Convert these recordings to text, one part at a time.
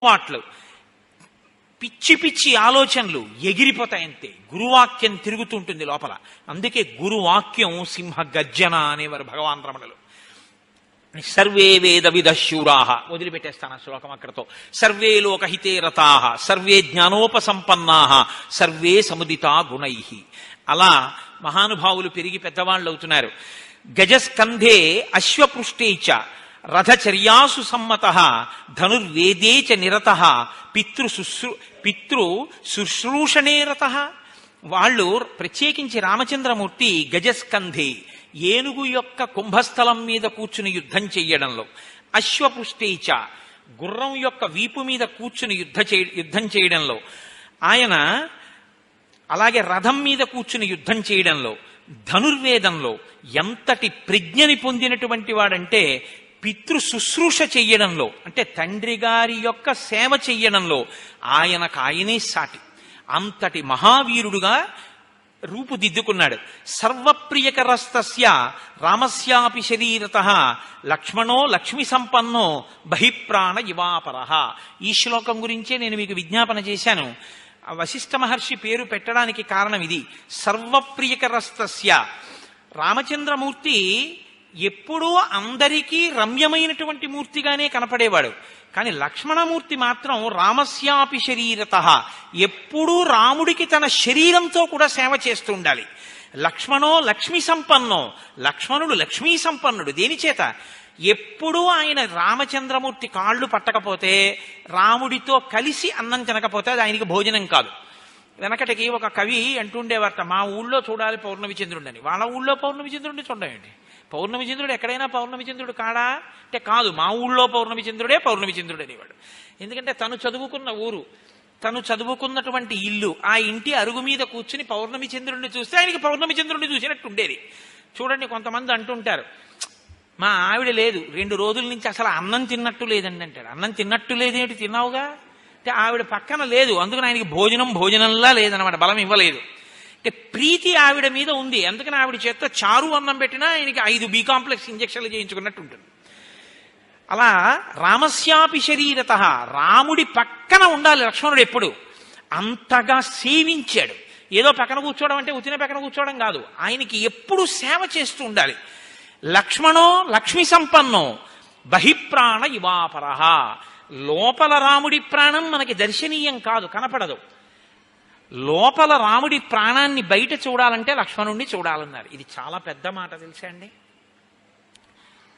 మాటలు, పిచ్చి పిచ్చి ఆలోచనలు ఎగిరిపోతాయంతే. గురువాక్యం తిరుగుతుంటుంది లోపల. అందుకే గురువాక్యం సింహ గర్జన అనేవారు భగవాన్ రమణులు. సర్వే వేద విదశూరాహ, వదిలిపెట్టేస్తాను ఆ శ్లోకం అక్కడతో. సర్వే లోకహితే రతాహ, సర్వే జ్ఞానోపసంపన్నాహ, సర్వే సముదితా గుణై. అలా మహానుభావులు పెరిగి పెద్దవాళ్ళు అవుతున్నారు. గజస్కంధే అశ్వపృష్టే చ రథచర్యాసు సమ్మత ధనుర్వేదే చ నిరత పితృ శుశ్రూషణే రత. వాళ్ళు ప్రత్యేకించి రామచంద్రమూర్తి గజస్కంధే, ఏనుగు యొక్క కుంభస్థలం మీద కూర్చుని యుద్ధం చెయ్యడంలో, అశ్వపుష్టేచ గుర్రం యొక్క వీపు మీద కూర్చుని యుద్ధం చేయడంలో ఆయన, అలాగే రథం మీద కూర్చుని యుద్ధం చేయడంలో, ధనుర్వేదంలో ఎంతటి ప్రజ్ఞని పొందినటువంటి వాడంటే పితృ శుశ్రూష చెయ్యడంలో, అంటే తండ్రి గారి యొక్క సేవ చెయ్యడంలో ఆయనకాయనే సాటి. అంతటి మహావీరుడుగా రూపుదిద్దుకున్నాడు. సర్వప్రియకరస్తస్య రామస్యాపి శరీరత లక్ష్మణో లక్ష్మి సంపన్నో బహిప్రాణ ఇవాపరః. ఈ శ్లోకం గురించే నేను మీకు విజ్ఞాపన చేశాను. వశిష్ఠ మహర్షి పేరు పెట్టడానికి కారణం ఇది. సర్వప్రియకరస్తస్య, రామచంద్రమూర్తి ఎప్పుడూ అందరికీ రమ్యమైనటువంటి మూర్తిగానే కనపడేవాడు. కానీ లక్ష్మణమూర్తి మాత్రం రామస్యాపి శరీరత, ఎప్పుడూ రాముడికి తన శరీరంతో కూడా సేవ చేస్తూ ఉండాలి. లక్ష్మణో లక్ష్మీ సంపన్నో, లక్ష్మణుడు లక్ష్మీ సంపన్నుడు. దేని చేత? ఎప్పుడూ ఆయన రామచంద్రమూర్తి కాళ్ళు పట్టకపోతే, రాముడితో కలిసి అన్నం తినకపోతే అది ఆయనకి భోజనం కాదు. వెనకటికి ఒక కవి అంటుండేవారట, మా ఊళ్ళో చూడాలి పౌర్ణమి చంద్రుడు అని. వాళ్ళ ఊళ్ళో పౌర్ణమి చంద్రుడిని చూడమేంటి? పౌర్ణమి చంద్రుడు ఎక్కడైనా పౌర్ణమి చంద్రుడు కాడా అంటే కాదు, మా ఊళ్ళో పౌర్ణమి చంద్రుడే పౌర్ణమి చంద్రుడు అనేవాడు. ఎందుకంటే తను చదువుకున్న ఊరు, తను చదువుకున్నటువంటి ఇల్లు, ఆ ఇంటి అరుగు మీద కూర్చుని పౌర్ణమి చంద్రుడిని చూస్తే ఆయనకి పౌర్ణమి చంద్రుడిని చూసినట్టు ఉండేది. చూడండి, కొంతమంది అంటుంటారు, మా ఆవిడ లేదు 2 రోజుల నుంచి అసలు అన్నం తిన్నట్టు లేదండి అంటాడు. అన్నం తిన్నట్టు లేదేంటి? తిన్నావుగా అంటే ఆవిడ పక్కన లేదు, అందుకని ఆయనకి భోజనంలా లేదనమాట, బలం ఇవ్వలేదు. అంటే ప్రీతి ఆవిడ మీద ఉంది, అందుకని ఆవిడ చేత చారు అన్నం పెట్టినా ఆయనకి 5 బి కాంప్లెక్స్ ఇంజక్షన్లు చేయించుకున్నట్టు ఉంటుంది. అలా రామస్యాపి శరీరత, రాముడి పక్కన ఉండాలి లక్ష్మణుడు ఎప్పుడు. అంతగా సేవించాడు. ఏదో పక్కన కూర్చోవడం అంటే ఉతిన పక్కన కూర్చోవడం కాదు, ఆయనకి ఎప్పుడు సేవ చేస్తూ ఉండాలి. లక్ష్మణో లక్ష్మి సంపన్నో బహిప్రాణ ఇవాపరః. లోపల రాముడి ప్రాణం మనకి దర్శనీయం కాదు, కనపడదు. లోపల రాముడి ప్రాణాన్ని బయట చూడాలంటే లక్ష్మణుణ్ణి చూడాలన్నారు. ఇది చాలా పెద్ద మాట తెలుసా అండి.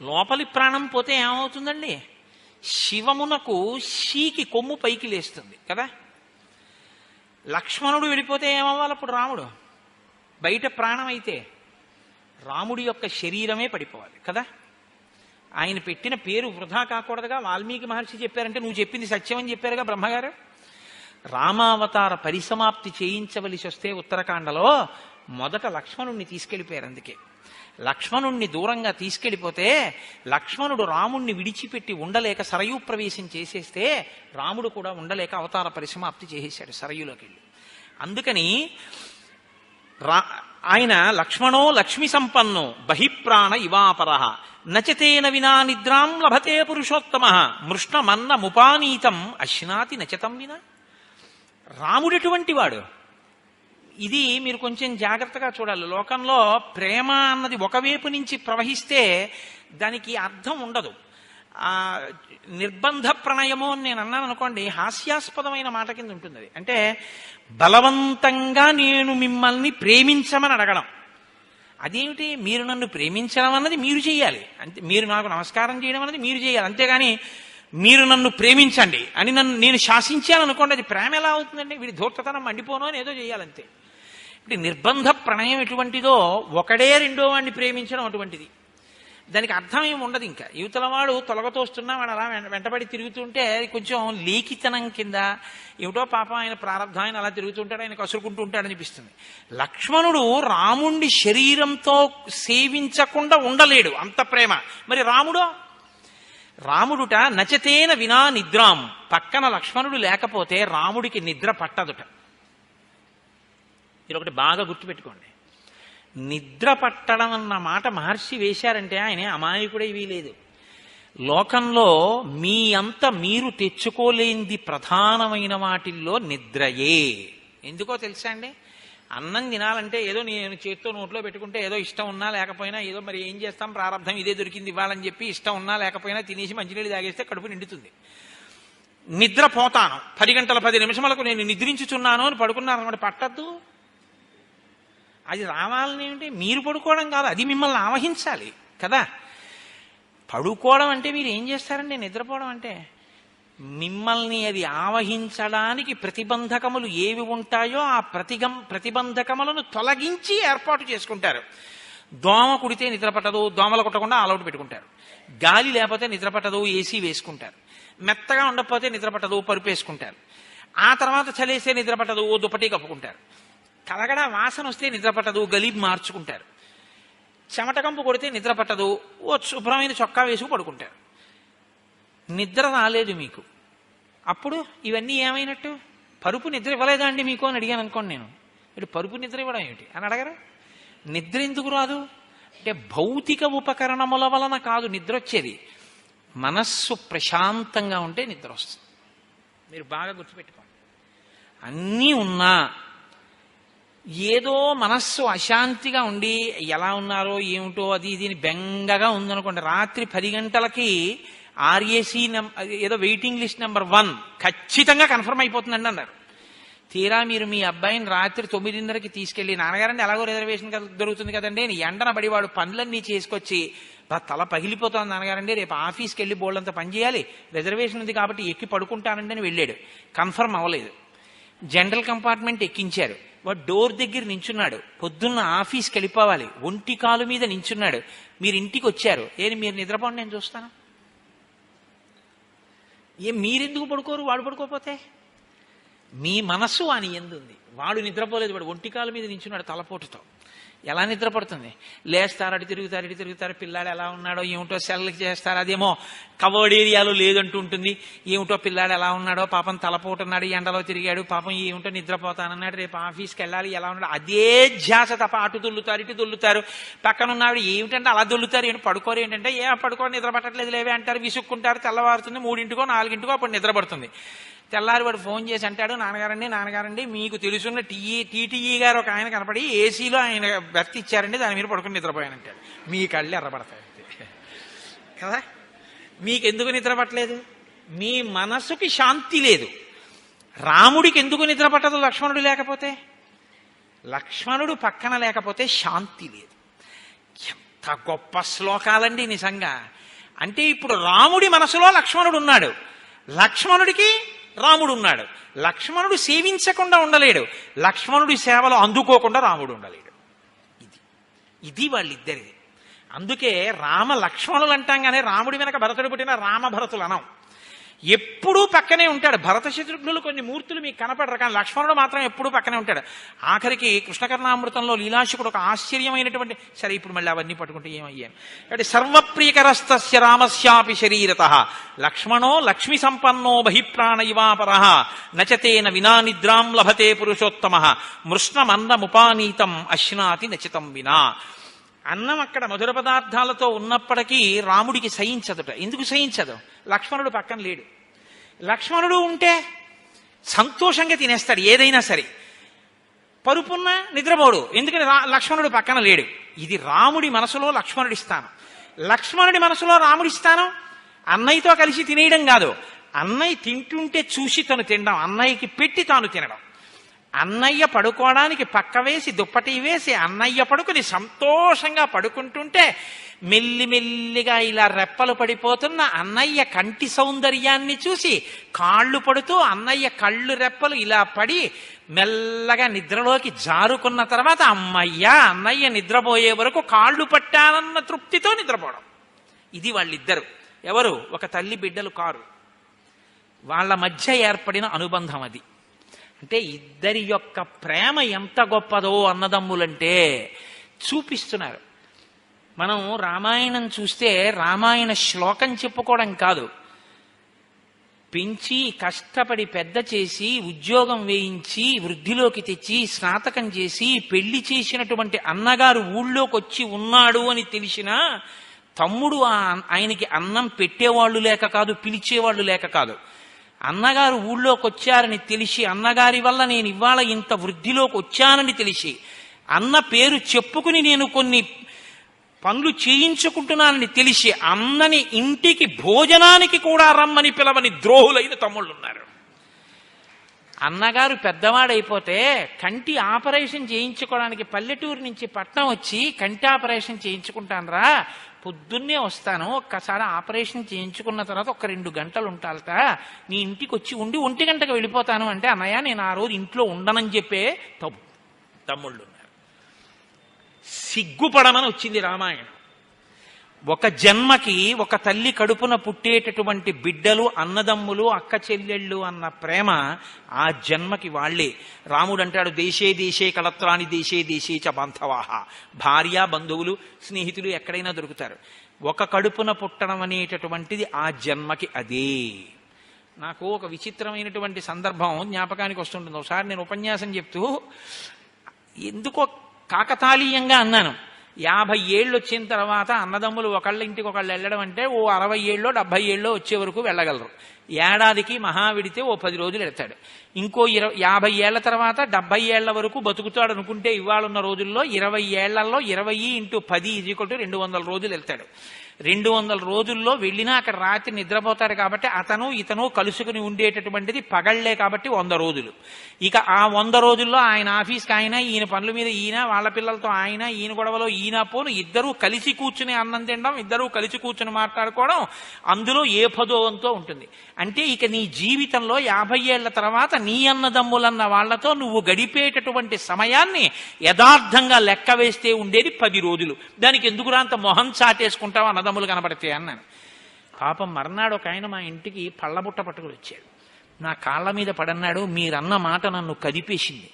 లోపలి ప్రాణం పోతే ఏమవుతుందండి? శివమునకు షీకి కొమ్ము పైకి లేస్తుంది కదా. లక్ష్మణుడు వెళ్ళిపోతే ఏమవ్వాలి అప్పుడు? రాముడు బయట ప్రాణం అయితే రాముడి యొక్క శరీరమే పడిపోవాలి కదా. ఆయన పెట్టిన పేరు వృధా కాకూడదుగా. వాల్మీకి మహర్షి చెప్పారంటే నువ్వు చెప్పింది సత్యమని చెప్పారుగా బ్రహ్మగారు. రామావతార పరిసమాప్తి చేయించవలసి వస్తే ఉత్తరాఖండలో మొదట లక్ష్మణుణ్ణి తీసుకెళ్ళిపోయారు. అందుకే లక్ష్మణుణ్ణి దూరంగా తీసుకెళ్ళిపోతే లక్ష్మణుడు రాముణ్ణి విడిచిపెట్టి ఉండలేక సరయూ ప్రవేశం చేసేస్తే రాముడు కూడా ఉండలేక అవతార పరిసమాప్తి చేసేశాడు సరయులోకి వెళ్ళి. అందుకని ఆయన లక్ష్మణో లక్ష్మి సంపన్నో బహిప్రాణ ఇవాపరః నచతేన వినా నిద్రాం లభతే పురుషోత్తమ మృష్ణమన్న ముపానీతం అశ్నాతి నచతం వినా. రాముడెటువంటి వాడు? ఇది మీరు కొంచెం జాగ్రత్తగా చూడాలి. లోకంలో ప్రేమ అన్నది ఒకవైపు నుంచి ప్రవహిస్తే దానికి అర్థం ఉండదు. నిర్బంధ ప్రణయము అని నేను అన్నాను అనుకోండి, హాస్యాస్పదమైన మాట కింద ఉంటుంది అది. అంటే బలవంతంగా నేను మిమ్మల్ని ప్రేమించమని అడగడం. అదేమిటి? మీరు నన్ను ప్రేమించడం అన్నది మీరు చేయాలి, అంతే. మీరు నాకు నమస్కారం చేయడం అన్నది మీరు చేయాలి, అంతేగాని మీరు నన్ను ప్రేమించండి అని నేను శాసించాను అనుకోండి, అది ప్రేమ ఎలా అవుతుందండి? వీడి ధూర్తతనం మండిపోను అని ఏదో చేయాలంతే. ఇప్పుడు నిర్బంధ ప్రణయం ఎటువంటిదో ఒకడే రెండో వాడిని ప్రేమించడం అటువంటిది. దానికి అర్థం ఏమి ఉండదు. ఇంకా యువతల వాడు తొలగతోస్తున్నా వాడు అలా వెంటబడి తిరుగుతుంటే అది కొంచెం లేఖితనం కింద, ఏమిటో పాపం ఆయన ప్రారంభం, ఆయన అలా తిరుగుతుంటాడు, ఆయన కసురుకుంటూ ఉంటాడు అనిపిస్తుంది. లక్ష్మణుడు రాముణ్ణి శరీరంతో సేవించకుండా ఉండలేడు, అంత ప్రేమ. మరి రాముడుట నచతేన వినా నిద్రాం, పక్కన లక్ష్మణుడు లేకపోతే రాముడికి నిద్ర పట్టదుట. మీరు ఒకటి బాగా గుర్తుపెట్టుకోండి. నిద్ర పట్టడం అన్న మాట మహర్షి వేశారంటే ఆయన అమాయకుడే వీలేదు. లోకంలో మీ అంత మీరు తెచ్చుకోలేంది ప్రధానమైన వాటిల్లో నిద్రయే. ఎందుకో తెలుసా అండి? అన్నం తినాలంటే ఏదో నేను చేత్తో నోట్లో పెట్టుకుంటే ఏదో ఇష్టం ఉన్నా లేకపోయినా ఏదో మరి ఏం చేస్తాం, ప్రారంభం ఇదే దొరికింది ఇవ్వాలని చెప్పి ఇష్టం ఉన్నా లేకపోయినా తినేసి మంచినీళ్ళు తాగేస్తే కడుపు నిండుతుంది. నిద్రపోతాను 10 గంటల 10 నిమిషములకు నేను నిద్రించుచున్నాను అని పడుకున్నాను అనమాట, పట్టద్దు. అది రావాలని ఏమిటి? మీరు పడుకోవడం కాదు, అది మిమ్మల్ని ఆవహించాలి కదా. పడుకోవడం అంటే మీరు ఏం చేస్తారండి? నిద్రపోవడం అంటే మిమ్మల్ని అది ఆవహించడానికి ప్రతిబంధకములు ఏవి ఉంటాయో ఆ ప్రతిబంధకములను తొలగించి ఏర్పాటు చేసుకుంటారు. దోమ కుడితే నిద్ర పట్టదు, దోమలు కుట్టకుండా ఆలౌట్ పెట్టుకుంటారు. గాలి లేకపోతే నిద్ర పట్టదు, ఏసీ వేసుకుంటారు. మెత్తగా ఉండకపోతే నిద్ర పట్టదు, పరుపు వేసుకుంటారు. ఆ తర్వాత చలేస్తే నిద్ర పట్టదు, ఓ దుప్పటి కప్పుకుంటారు. కలగడ వాసన వస్తే నిద్ర పట్టదు, గలీబ్ మార్చుకుంటారు. చెమటకంపు కొడితే నిద్ర పట్టదు, ఓ శుభ్రమైన చొక్కా వేసుకు పడుకుంటారు. నిద్ర రాలేదు మీకు, అప్పుడు ఇవన్నీ ఏమైనట్టు? పరుపు నిద్ర ఇవ్వలేదా అండి మీకు అని అడిగాను అనుకోండి. నేను ఇటు పరుపు నిద్ర ఇవ్వడం ఏమిటి అని అడగరు. నిద్ర ఎందుకు రాదు అంటే భౌతిక ఉపకరణముల వలన కాదు నిద్ర వచ్చేది, మనస్సు ప్రశాంతంగా ఉంటే నిద్ర వస్తుంది. మీరు బాగా గుర్తుపెట్టుకోండి. అన్నీ ఉన్నా ఏదో మనస్సు అశాంతిగా ఉండి ఎలా ఉన్నారో ఏమిటో అది ఇది బెంగగా ఉందనుకోండి, రాత్రి 10 గంటలకి ఆర్ఏసీ ఏదో వెయిటింగ్ లిస్ట్ నెంబర్ 1 ఖచ్చితంగా కన్ఫర్మ్ అయిపోతుందండి అన్నారు. తీరా మీరు మీ అబ్బాయిని రాత్రి 9:30కి తీసుకెళ్లి, నాన్నగారండి ఎలాగో రిజర్వేషన్ దొరుకుతుంది కదండి, ఎండన పడి వాడు పనులన్నీ చేసుకొచ్చి తల పగిలిపోతుంది, నాన్నగారండి రేపు ఆఫీస్కి వెళ్ళి బోల్డంత పని చేయాలి, రిజర్వేషన్ ఉంది కాబట్టి ఎక్కి పడుకుంటానండి అని వెళ్ళాడు. కన్ఫర్మ్ అవ్వలేదు. జనరల్ కంపార్ట్మెంట్ ఎక్కించారు. వాడు డోర్ దగ్గర నించున్నాడు. పొద్దున్న ఆఫీస్కి వెళ్ళిపోవాలి, ఒంటి కాలు మీద నించున్నాడు. మీరు ఇంటికి వచ్చారు, మీరు నిద్రపోండి నేను చూస్తాను. మీరెందుకు పడుకోరు? వాడు పడుకోపోతే మీ మనస్సు వాని ఎందుంది. వాడు నిద్రపోలేదు, వాడు ఒంటి కాలు మీద నించున్నాడు తలపోటుతో. ఎలా నిద్రపడుతుంది? లేస్తారు, అటు తిరుగుతారు, పిల్లాడు ఎలా ఉన్నాడో ఏమిటో సెల్కి చేస్తారు. అదేమో కవర్డ్ ఏరియాలో లేదంటూ ఉంటుంది. ఏమిటో పిల్లాడు ఎలా ఉన్నాడో, పాపం తలపోటున్నాడు, ఎండలో తిరిగాడు, పాపం ఏమిటో నిద్రపోతానన్నాడు, రేపు ఆఫీస్కి వెళ్ళాలి, ఎలా ఉన్నాడు, అదే ధ్యాస తప్ప అటు దొల్లుతారు ఇటు దొల్లుతారు. పక్కన ఉన్నాడు ఏమిటంటే అలా దొల్లుతారు, ఏంటి పడుకోరు ఏంటంటే పడుకోని నిద్ర పట్టట్లేదు లేవే అంటారు, విసుక్కుంటారు. తెల్లవారుతుంది 3ంటికో 4ంటికో అప్పుడు నిద్రపడుతుంది. తెల్లారి వాడు ఫోన్ చేసి అంటాడు, నాన్నగారండి మీకు తెలుసున్న టీటీఈ గారు ఒక ఆయన కనపడి ఏసీలో ఆయన బెర్త్ ఇచ్చారండి, దాని మీద పడుకుని నిద్రపోయానంటాడు. మీ కళ్ళు ఎర్రబడతాయి కదా. మీకెందుకు నిద్ర పట్టలేదు? మీ మనసుకి శాంతి లేదు. రాముడికి ఎందుకు నిద్ర పట్టదు? లక్ష్మణుడు లేకపోతే. లక్ష్మణుడు పక్కన లేకపోతే శాంతి లేదు. ఎంత గొప్ప శ్లోకాలండి నిజంగా. అంటే ఇప్పుడు రాముడి మనసులో లక్ష్మణుడు ఉన్నాడు, లక్ష్మణుడికి రాముడు ఉన్నాడు. లక్ష్మణుడు సేవించకుండా ఉండలేడు, లక్ష్మణుడి సేవలో అందుకోకుండా రాముడు ఉండలేడు. ఇది వాళ్ళిద్దరిది. అందుకే రామ లక్ష్మణులు అంటాం కానీ రాముడి వెనక భరతుడు పుట్టిన రామభరతులు అనం. ఎప్పుడూ పక్కనే ఉంటాడు. భరత శత్రుఘ్నులు కొన్ని మూర్తులు మీకు కనపడరు, కానీ లక్ష్మణుడు మాత్రం ఎప్పుడూ పక్కనే ఉంటాడు. ఆఖరికి కృష్ణకర్ణామృతంలో లీలాశకుడు ఒక ఆశ్చర్యమైనటువంటి, సరే ఇప్పుడు మళ్ళీ అవన్నీ పట్టుకుంటే ఏమయ్యాను అంటే, సర్వప్రియకరస్తస్య రామస్యాపి శరీరతః లక్ష్మణో లక్ష్మి సంపన్నో బహిప్రాణ ఇవాపరః నచతేన వినా నిద్రాం లభతే పురుషోత్తమః మృష్ణమన్నముపానీతం అశ్నాతి నచితం వినా. అన్నం అక్కడ మధుర పదార్థాలతో ఉన్నప్పటికీ రాముడికి సహించదుట. ఎందుకు సహించదు? లక్ష్మణుడు పక్కన లేడు. లక్ష్మణుడు ఉంటే సంతోషంగా తినేస్తాడు ఏదైనా సరే. పరుపున్న నిద్రపోడు, ఎందుకని లక్ష్మణుడు పక్కన లేడు. ఇది రాముడి మనసులో లక్ష్మణుడి స్థానం. లక్ష్మణుడి మనసులో రాముడి స్థానం అన్నయ్యతో కలిసి తినేయడం కాదు, అన్నయ్య తింటుంటే చూసి తను తినడం, అన్నయ్యకి పెట్టి తాను తినడం. అన్నయ్య పడుకోవడానికి పక్క వేసి దుప్పటి వేసి అన్నయ్య పడుకుని సంతోషంగా పడుకుంటుంటే మెల్లిమెల్లిగా ఇలా రెప్పలు పడిపోతున్న అన్నయ్య కంటి సౌందర్యాన్ని చూసి కాళ్ళు పడుతూ అన్నయ్య కళ్ళు రెప్పలు ఇలా పడి మెల్లగా నిద్రలోకి జారుకున్న తర్వాత అమ్మయ్య అన్నయ్య నిద్రపోయే వరకు కాళ్ళు పట్టానన్న తృప్తితో నిద్రపోవడం. ఇది వాళ్ళిద్దరు. ఎవరు? ఒక తల్లి బిడ్డలు కారు. వాళ్ళ మధ్య ఏర్పడిన అనుబంధం అది. అంటే ఇద్దరి యొక్క ప్రేమ ఎంత గొప్పదో అన్నదమ్ములంటే చూపిస్తున్నారు. మనం రామాయణం చూస్తే రామాయణ శ్లోకం చెప్పుకోవడం కాదు, పెంచి కష్టపడి పెద్ద చేసి ఉద్యోగం వేయించి వృద్ధిలోకి తెచ్చి స్నాతకం చేసి పెళ్లి చేసినటువంటి అన్నగారు ఊళ్ళోకి వచ్చి ఉన్నాడు అని తెలిసినా తమ్ముడు ఆయనకి అన్నం పెట్టేవాళ్ళు లేక కాదు, పిలిచేవాళ్ళు లేక కాదు. అన్నగారు ఊళ్ళోకి వచ్చారని తెలిసి, అన్నగారి వల్ల నేను ఇవాళ ఇంత వృద్ధిలోకి వచ్చానని తెలిసి, అన్న పేరు చెప్పుకుని నేను కొన్ని పనులు చేయించుకుంటున్నానని తెలిసి అన్నని ఇంటికి భోజనానికి కూడా రమ్మని పిలవని ద్రోహులైన తమ్ముళ్ళు ఉన్నారు. అన్నగారు పెద్దవాడైపోతే కంటి ఆపరేషన్ చేయించుకోవడానికి పల్లెటూరు నుంచి పట్నం వచ్చి కంటి ఆపరేషన్ చేయించుకుంటానరా, పొద్దున్నే వస్తాను, ఒక్కసారి ఆపరేషన్ చేయించుకున్న తర్వాత ఒక 2 గంటలు ఉంటాలట, నీ ఇంటికి వచ్చి ఉండి 1 గంటకు వెళ్ళిపోతాను అంటే, అన్నయ్య నేను ఆ రోజు ఇంట్లో ఉండనని చెప్పే తమ్ముళ్ళు ఉన్నారు. సిగ్గుపడమని వచ్చింది రామాయణం. ఒక జన్మకి ఒక తల్లి కడుపున పుట్టేటటువంటి బిడ్డలు, అన్నదమ్ములు, అక్క చెల్లెళ్ళు అన్న ప్రేమ ఆ జన్మకి వాళ్లే. రాముడు అంటాడు, దేశే దేశే కళత్రాని దేశే దేశే చ బాంధవాహ. భార్య, బంధువులు, స్నేహితులు ఎక్కడైనా దొరుకుతారు. ఒక కడుపున పుట్టడం అనేటటువంటిది ఆ జన్మకి అదే. నాకు ఒక విచిత్రమైనటువంటి సందర్భం జ్ఞాపకానికి వస్తుంటుంది. ఒకసారి నేను ఉపన్యాసం చెప్తూ ఎందుకో కాకతాళీయంగా అన్నాను, 50 ఏళ్ళు వచ్చిన తర్వాత అన్నదమ్ములు ఒకళ్ళ ఇంటికి ఒకళ్ళు వెళ్ళడం అంటే ఓ 60 ఏళ్ళో 70 ఏళ్ళో వచ్చే వరకు వెళ్ళగలరు. ఏడాదికి మహా విడితే ఓ 10 రోజులు వెళ్తాడు. ఇంకో 50 ఏళ్ల తర్వాత 70 ఏళ్ల వరకు బతుకుతాడు అనుకుంటే ఇవాళ ఉన్న రోజుల్లో 20 ఏళ్లలో 20 × 10 = 200 రోజులు వెళ్తాడు. 200 రోజుల్లో వెళ్ళినా అక్కడ రాత్రి నిద్రపోతారు కాబట్టి అతను ఇతను కలుసుకుని ఉండేటటువంటిది పగళ్లే కాబట్టి 100 రోజులు. ఇక ఆ 100 రోజుల్లో ఆయన ఆఫీస్కి ఆయన, ఈయన పనుల మీద ఈయన, వాళ్ళ పిల్లలతో ఆయన, ఈయన గొడవలో ఈయన పోను, ఇద్దరూ కలిసి కూర్చుని అన్నం తినడం, ఇద్దరూ కలిసి కూర్చుని మాట్లాడుకోవడం, అందులో ఏ పదోవంతో ఉంటుంది. అంటే ఇక నీ జీవితంలో 50 ఏళ్ల తర్వాత నీ అన్నదమ్ములన్న వాళ్లతో నువ్వు గడిపేటటువంటి సమయాన్ని యథార్థంగా లెక్క వేస్తే ఉండేది 10 రోజులు. దానికి ఎందుకురా అంత మొహం చాటేసుకుంటావు అన్నదమ్ములు కనబడితే అన్నాను. పాపం మర్నాడు ఒక ఆయన మా ఇంటికి పళ్ళబుట్ట పట్టుకుని వచ్చాడు. నా కాళ్ళ మీద పడన్నాడు, మీరన్న మాట నన్ను కదిపేసింది.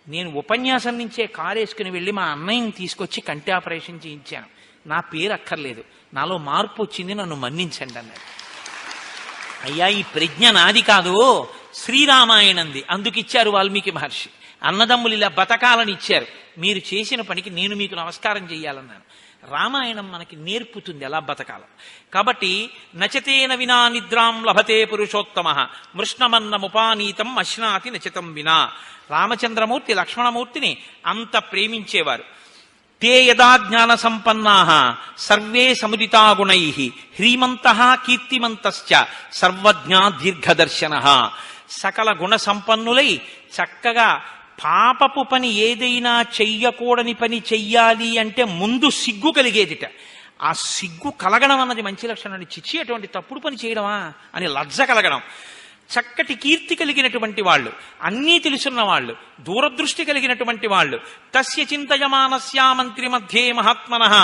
నేను ఉపన్యాసం నుంచే కారేసుకుని వెళ్ళి మా అన్నయ్యని తీసుకొచ్చి కంటి ఆపరేషన్ చేయించాను. నా పేరు అక్కర్లేదు, నాలో మార్పు వచ్చింది, నన్ను మన్నించండి అన్నాడు. అయ్యా, ఈ ప్రజ్ఞ నాది కాదు, శ్రీరామాయణంది, అందుకిచ్చారు వాల్మీకి మహర్షి. అన్నదమ్ములు ఇలా బతకాలని ఇచ్చారు, మీరు చేసిన పనికి నేను మీకు నమస్కారం చెయ్యాలన్నాను. రామాయణం మనకి నేర్పుతుంది ఎలా బతకాలం. కాబట్టి నచతేన వినా నిద్రాం లభతే పురుషోత్తమ మృష్ణమన్నముపానీతం అశ్నాతి నచితం వినా. రామచంద్రమూర్తి లక్ష్మణమూర్తిని అంత ప్రేమించేవారు. తే యదా జ్ఞాన సంపన్నా సర్వే సముదితా గుణై హ్రీమంత కీర్తిమంతశ్చ సర్వజ్ఞా దీర్ఘదర్శన. సకల గుణ సంపన్నులై చక్కగా పాపపు పని ఏదైనా చెయ్యకూడని పని చెయ్యాలి అంటే ముందు సిగ్గు కలిగేదిట. ఆ సిగ్గు కలగడం అన్నది మంచి లక్షణం. చిచ్చి అటువంటి తప్పుడు పని చేయడమా అని లజ్జ కలగడం. చక్కటి కీర్తి కలిగినటువంటి వాళ్ళు, అన్నీ తెలుసున్న వాళ్ళు, దూరదృష్టి కలిగినటువంటి వాళ్ళు. తస్య చింతయమానస్యా మంత్రి మధ్యే మహాత్మనః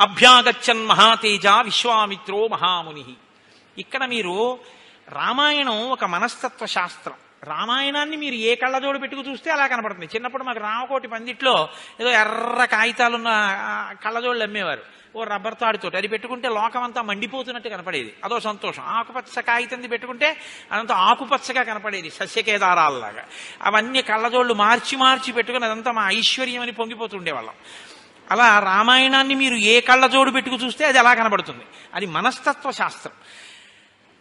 అభ్యాగచ్చన్ మహాతేజ విశ్వామిత్రో మహాముని. ఇక్కడ మీరు రామాయణం ఒక మనస్తత్వ శాస్త్రం. రామాయణాన్ని మీరు ఏ కళ్ళజోడు పెట్టుకు చూస్తే అలా కనపడుతుంది. చిన్నప్పుడు మాకు రామకోటి పందిట్లో ఏదో ఎర్ర కాగితాలున్న కళ్ళజోళ్ళు అమ్మేవారు, ఓ రబ్బర్ తాడుతోటి. అది పెట్టుకుంటే లోకమంతా మండిపోతున్నట్టు కనపడేది, అదో సంతోషం. ఆకుపచ్చ కాగితంది పెట్టుకుంటే అదంతా ఆకుపచ్చగా కనపడేది, సస్యకేదారాల్లాగా. అవన్నీ కళ్ళజోళ్ళు మార్చి మార్చి పెట్టుకుని అదంతా మా ఐశ్వర్యం అని పొంగిపోతుండేవాళ్ళం. అలా రామాయణాన్ని మీరు ఏ కళ్ళజోడు పెట్టుకు చూస్తే అది అలా కనబడుతుంది. అది మనస్తత్వ శాస్త్రం.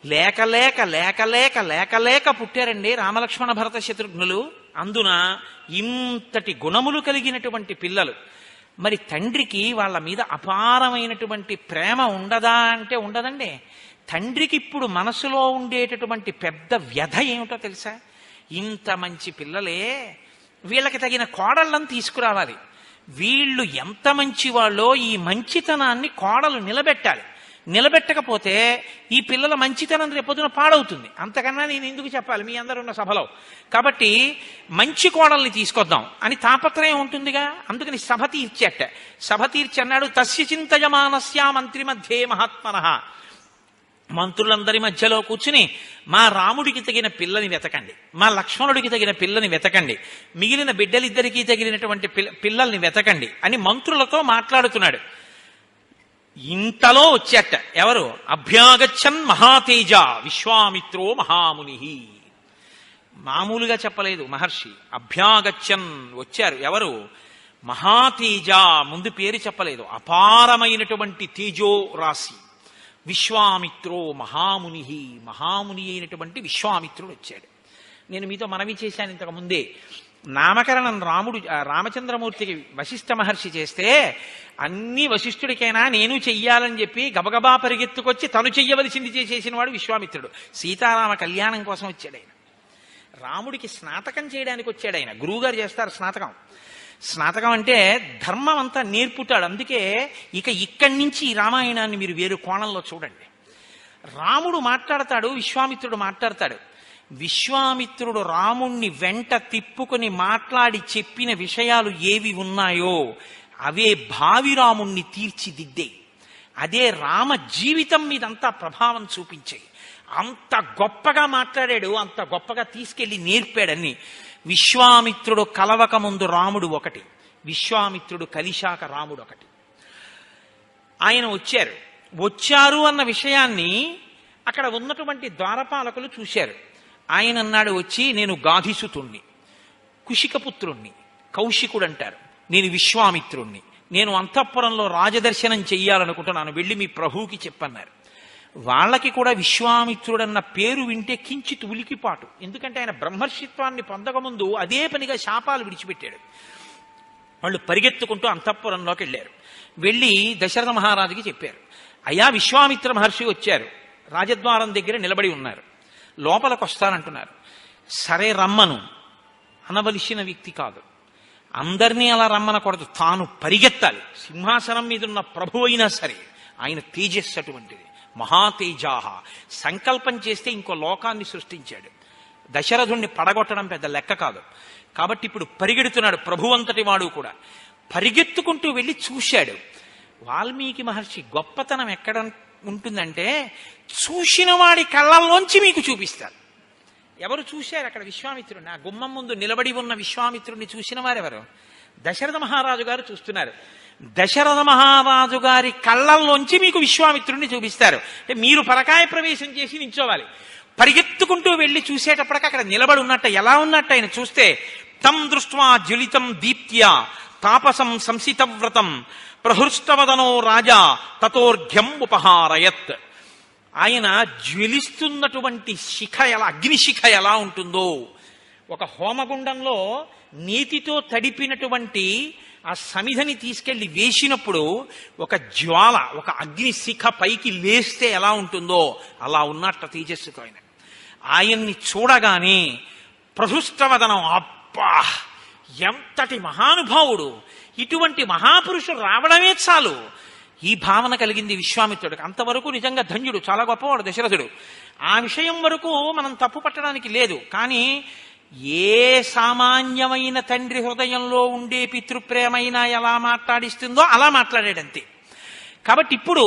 లేక లేక లేక లేక లేక లేక పుట్టారండి రామలక్ష్మణ భరత శత్రుఘ్నులు. అందున ఇంతటి గుణములు కలిగినటువంటి పిల్లలు. మరి తండ్రికి వాళ్ళ మీద అపారమైనటువంటి ప్రేమ ఉండదా అంటే ఉండదండి. తండ్రికి ఇప్పుడు మనసులో ఉండేటటువంటి పెద్ద వ్యధ ఏమిటో తెలుసా? ఇంత మంచి పిల్లలే, వీళ్ళకి తగిన కోడళ్ళని తీసుకురావాలి. వీళ్ళు ఎంత మంచి వాళ్ళో ఈ మంచితనాన్ని కోడలు నిలబెట్టాలి. నిలబెట్టకపోతే ఈ పిల్లల మంచితనం రేపొద్దున పాడవుతుంది. అంతకన్నా నేను ఎందుకు చెప్పాలి మీ అందరున్న సభలో? కాబట్టి మంచి కోడల్ని తీసుకొద్దాం అని తాపత్రయం ఉంటుందిగా. అందుకని సభ తీర్చేట. సభ తీర్చి అన్నాడు, తస్య చింతయమానస్యా మంత్రి మధ్యే మహాత్మనః. మంత్రులందరి మధ్యలో కూర్చుని మా రాముడికి తగిన పిల్లని వెతకండి, మా లక్ష్మణుడికి తగిన పిల్లని వెతకండి, మిగిలిన బిడ్డలిద్దరికీ తగినటువంటి పిల్లల్ని వెతకండి అని మంత్రులతో మాట్లాడుతున్నాడు. ఇంతలో వచ్చేట ఎవరు? అభ్యాగచ్చన్ మహాతేజ విశ్వామిత్రో మహాముని. మామూలుగా చెప్పలేదు మహర్షి, అభ్యాగచ్చన్ వచ్చారు. ఎవరు? మహాతేజ, ముందు పేరు చెప్పలేదు, అపారమైనటువంటి తేజో రాశి. విశ్వామిత్రో మహాముని, మహాముని అయినటువంటి విశ్వామిత్రుడు వచ్చాడు. నేను మీతో మనవి చేశాను ఇంతకు ముందే, నామకరణం రామచంద్రమూర్తికి వశిష్ఠ మహర్షి చేస్తే అన్ని వశిష్ఠుడికైనా నేను చెయ్యాలని చెప్పి గబగబా పరిగెత్తుకొచ్చి తను చెయ్యవలసింది చేసేసిన వాడు విశ్వామిత్రుడు. సీతారామ కళ్యాణం కోసం వచ్చాడు ఆయన. రాముడికి స్నాతకం చేయడానికి వచ్చాడు ఆయన. గురువుగారు చేస్తారు స్నాతకం. స్నాతకం అంటే ధర్మం అంతా నేర్పుతాడు. అందుకే ఇక్కడి నుంచి ఈ రామాయణాన్ని మీరు వేరు కోణంలో చూడండి. రాముడు మాట్లాడతాడు, విశ్వామిత్రుడు మాట్లాడతాడు. విశ్వామిత్రుడు రాముణ్ణి వెంట తిప్పుకొని మాట్లాడి చెప్పిన విషయాలు ఏవి ఉన్నాయో అవే భావి రాముణ్ణి తీర్చిదిద్దే. అదే రామ జీవితం మీదంతా ప్రభావం చూపించాయి. అంత గొప్పగా మాట్లాడాడు, అంత గొప్పగా తీసుకెళ్లి నేర్పాడని. విశ్వామిత్రుడు కలవక ముందు రాముడు ఒకటి, విశ్వామిత్రుడు కలిశాక రాముడు ఒకటి. ఆయన వచ్చారు అన్న విషయాన్ని అక్కడ ఉన్నటువంటి ద్వారపాలకులు చూశారు. ఆయన అన్నాడు వచ్చి, నేను గాధిసుతుణ్ణి, కుశికపుత్రుణ్ణి, కౌశికుడు అంటారు, నేను విశ్వామిత్రుణ్ణి, నేను అంతఃపురంలో రాజదర్శనం చెయ్యాలనుకుంటున్నాను, వెళ్ళి మీ ప్రభువుకి చెప్పన్నారు. వాళ్ళకి కూడా విశ్వామిత్రుడన్న పేరు వింటే కించిత్ ఉలికిపాటు. ఎందుకంటే ఆయన బ్రహ్మర్షిత్వాన్ని పొందకముందు అదే పనిగా శాపాలు విడిచిపెట్టాడు. వాళ్ళు పరిగెత్తుకుంటూ అంతఃపురంలోకి వెళ్ళారు. వెళ్ళి దశరథ మహారాజుకి చెప్పారు, అయ్యా విశ్వామిత్ర మహర్షి వచ్చారు, రాజద్వారం దగ్గర నిలబడి ఉన్నారు, లోపలికి వస్తానంటున్నారు. సరే రమ్మను అనవలసిన వ్యక్తి కాదు, అందరినీ అలా రమ్మనకూడదు, తాను పరిగెత్తాలి. సింహాసనం మీద ఉన్న ప్రభు అయినా సరే ఆయన తేజస్సు అటువంటిది, మహాతేజాహ. సంకల్పం చేస్తే ఇంకో లోకాన్ని సృష్టించాడు. దశరథుణ్ణి పడగొట్టడం పెద్ద లెక్క కాదు. కాబట్టి ఇప్పుడు పరిగెడుతున్నాడు, ప్రభు అంతటి వాడు కూడా. పరిగెత్తుకుంటూ వెళ్ళి చూశాడు. వాల్మీకి మహర్షి గొప్పతనం ఎక్కడ ఉంటుందంటే, చూసిన వాడి కళ్ళల్లోంచి మీకు చూపిస్తారు. ఎవరు చూశారు అక్కడ విశ్వామిత్రుడిని? ఆ గుమ్మం ముందు నిలబడి ఉన్న విశ్వామిత్రుడిని చూసిన వారెవరు? దశరథ మహారాజు గారు చూస్తున్నారు. దశరథ మహారాజు గారి కళ్ళల్లోంచి మీకు విశ్వామిత్రుడిని చూపిస్తారు. అంటే మీరు పరకాయ ప్రవేశం చేసి నించోవాలి. పరిగెత్తుకుంటూ వెళ్ళి చూసేటప్పటికి అక్కడ నిలబడి ఉన్నట్ట. ఎలా ఉన్నట్టు ఆయన చూస్తే, తం దృష్ట్వా జ్వలితం దీప్త్యా తాపసం సంసితవ్రతం ప్రహృష్టవదనో రాజా తతోర్ఘ్యం ఉపహారయత్. ఆయన జ్వలిస్తున్నటువంటి శిఖ అగ్నిశిఖ ఎలా ఉంటుందో, ఒక హోమగుండంలో నీతితో తడిపినటువంటి ఆ సమిధని తీసుకెళ్లి వేసినప్పుడు ఒక జ్వాల, ఒక అగ్నిశిఖ పైకి లేస్తే ఎలా ఉంటుందో అలా ఉన్నట్ట తేజస్సుతో ఆయన్ని చూడగానే ప్రహృష్టవదనం, అబ్బా ఎంతటి మహానుభావుడు, ఇటువంటి మహాపురుషుడు రావడమే చాలు, ఈ భావన కలిగింది విశ్వామిత్రుడికి. అంతవరకు నిజంగా ధన్యుడు, చాలా గొప్పవాడు దశరథుడు. ఆ విషయం వరకు మనం తప్పు పట్టడానికి లేదు. కానీ ఏ సామాన్యమైన తండ్రి హృదయంలో ఉండే పితృప్రేమైనా ఎలా మాట్లాడిస్తుందో అలా మాట్లాడాడంతే. కాబట్టి ఇప్పుడు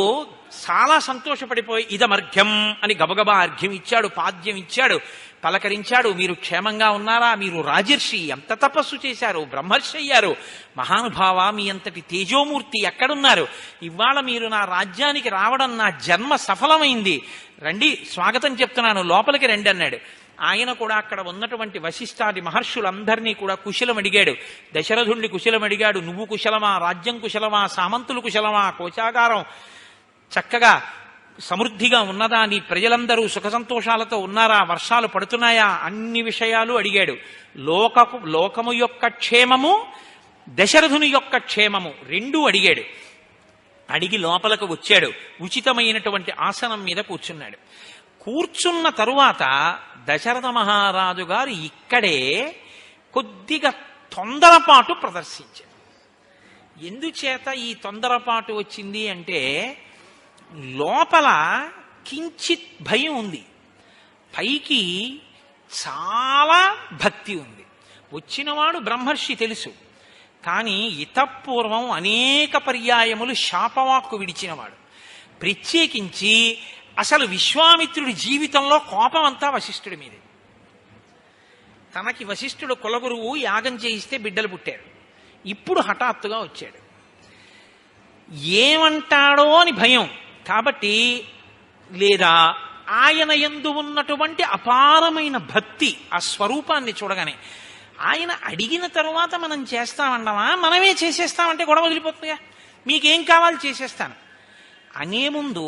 చాలా సంతోషపడిపోయి ఇదమర్ఘ్యం అని గబగబా అర్ఘ్యం ఇచ్చాడు, పాద్యం ఇచ్చాడు, పలకరించాడు. మీరు క్షేమంగా ఉన్నారా? మీరు రాజర్షి, ఎంత తపస్సు చేశారు, బ్రహ్మర్షి అయ్యారు, మహానుభావ, మీ అంతటి తేజోమూర్తి ఎక్కడున్నారు? ఇవాళ మీరు నా రాజ్యానికి రావడం నా జన్మ సఫలమైంది, రండి స్వాగతం చెప్తున్నాను, లోపలికి రండి అన్నాడు. ఆయన కూడా అక్కడ ఉన్నటువంటి వశిష్ఠాది మహర్షులందరినీ కూడా కుశలం అడిగాడు. దశరథుణ్ణి కుశలం అడిగాడు, నువ్వు కుశలమా, రాజ్యం కుశలమా, సామంతులు కుశలమా, కోశాగారం చక్కగా సమృద్ధిగా ఉన్నదా, నీ ప్రజలందరూ సుఖ సంతోషాలతో ఉన్నారా, వర్షాలు పడుతున్నాయా, అన్ని విషయాలు అడిగాడు. లోకము యొక్క క్షేమము, దశరథుని యొక్క క్షేమము రెండూ అడిగాడు. అడిగి లోపలకు వచ్చాడు. ఉచితమైనటువంటి ఆసనం మీద కూర్చున్నాడు. కూర్చున్న తరువాత దశరథ మహారాజు గారు ఇక్కడే కొద్దిగా తొందరపాటు ప్రదర్శించారు. ఎందుచేత ఈ తొందరపాటు వచ్చింది అంటే, లోపల కించిత్ భయం ఉంది, పైకి చాలా భక్తి ఉంది. వచ్చినవాడు బ్రహ్మర్షి తెలుసు, కానీ ఇతపూర్వం అనేక పర్యాయములు శాపవాక్కు విడిచినవాడు. ప్రత్యేకించి అసలు విశ్వామిత్రుడి జీవితంలో కోపం అంతా వశిష్ఠుడి మీదే. తనకి వశిష్ఠుడు కులగురువు, యాగం చేయిస్తే బిడ్డలు పుట్టారు. ఇప్పుడు హఠాత్తుగా వచ్చాడు, ఏమంటాడో అని భయం. కాబట్టి లేదా ఆయన యందు ఉన్నటువంటి అపారమైన భక్తి, ఆ స్వరూపాన్ని చూడగానే ఆయన అడిగిన తరువాత మనం చేస్తామంటామా, మనమే చేసేస్తామంటే గొడవ వదిలిపోతుందిగా. మీకేం కావాలి చేసేస్తాను అనే ముందు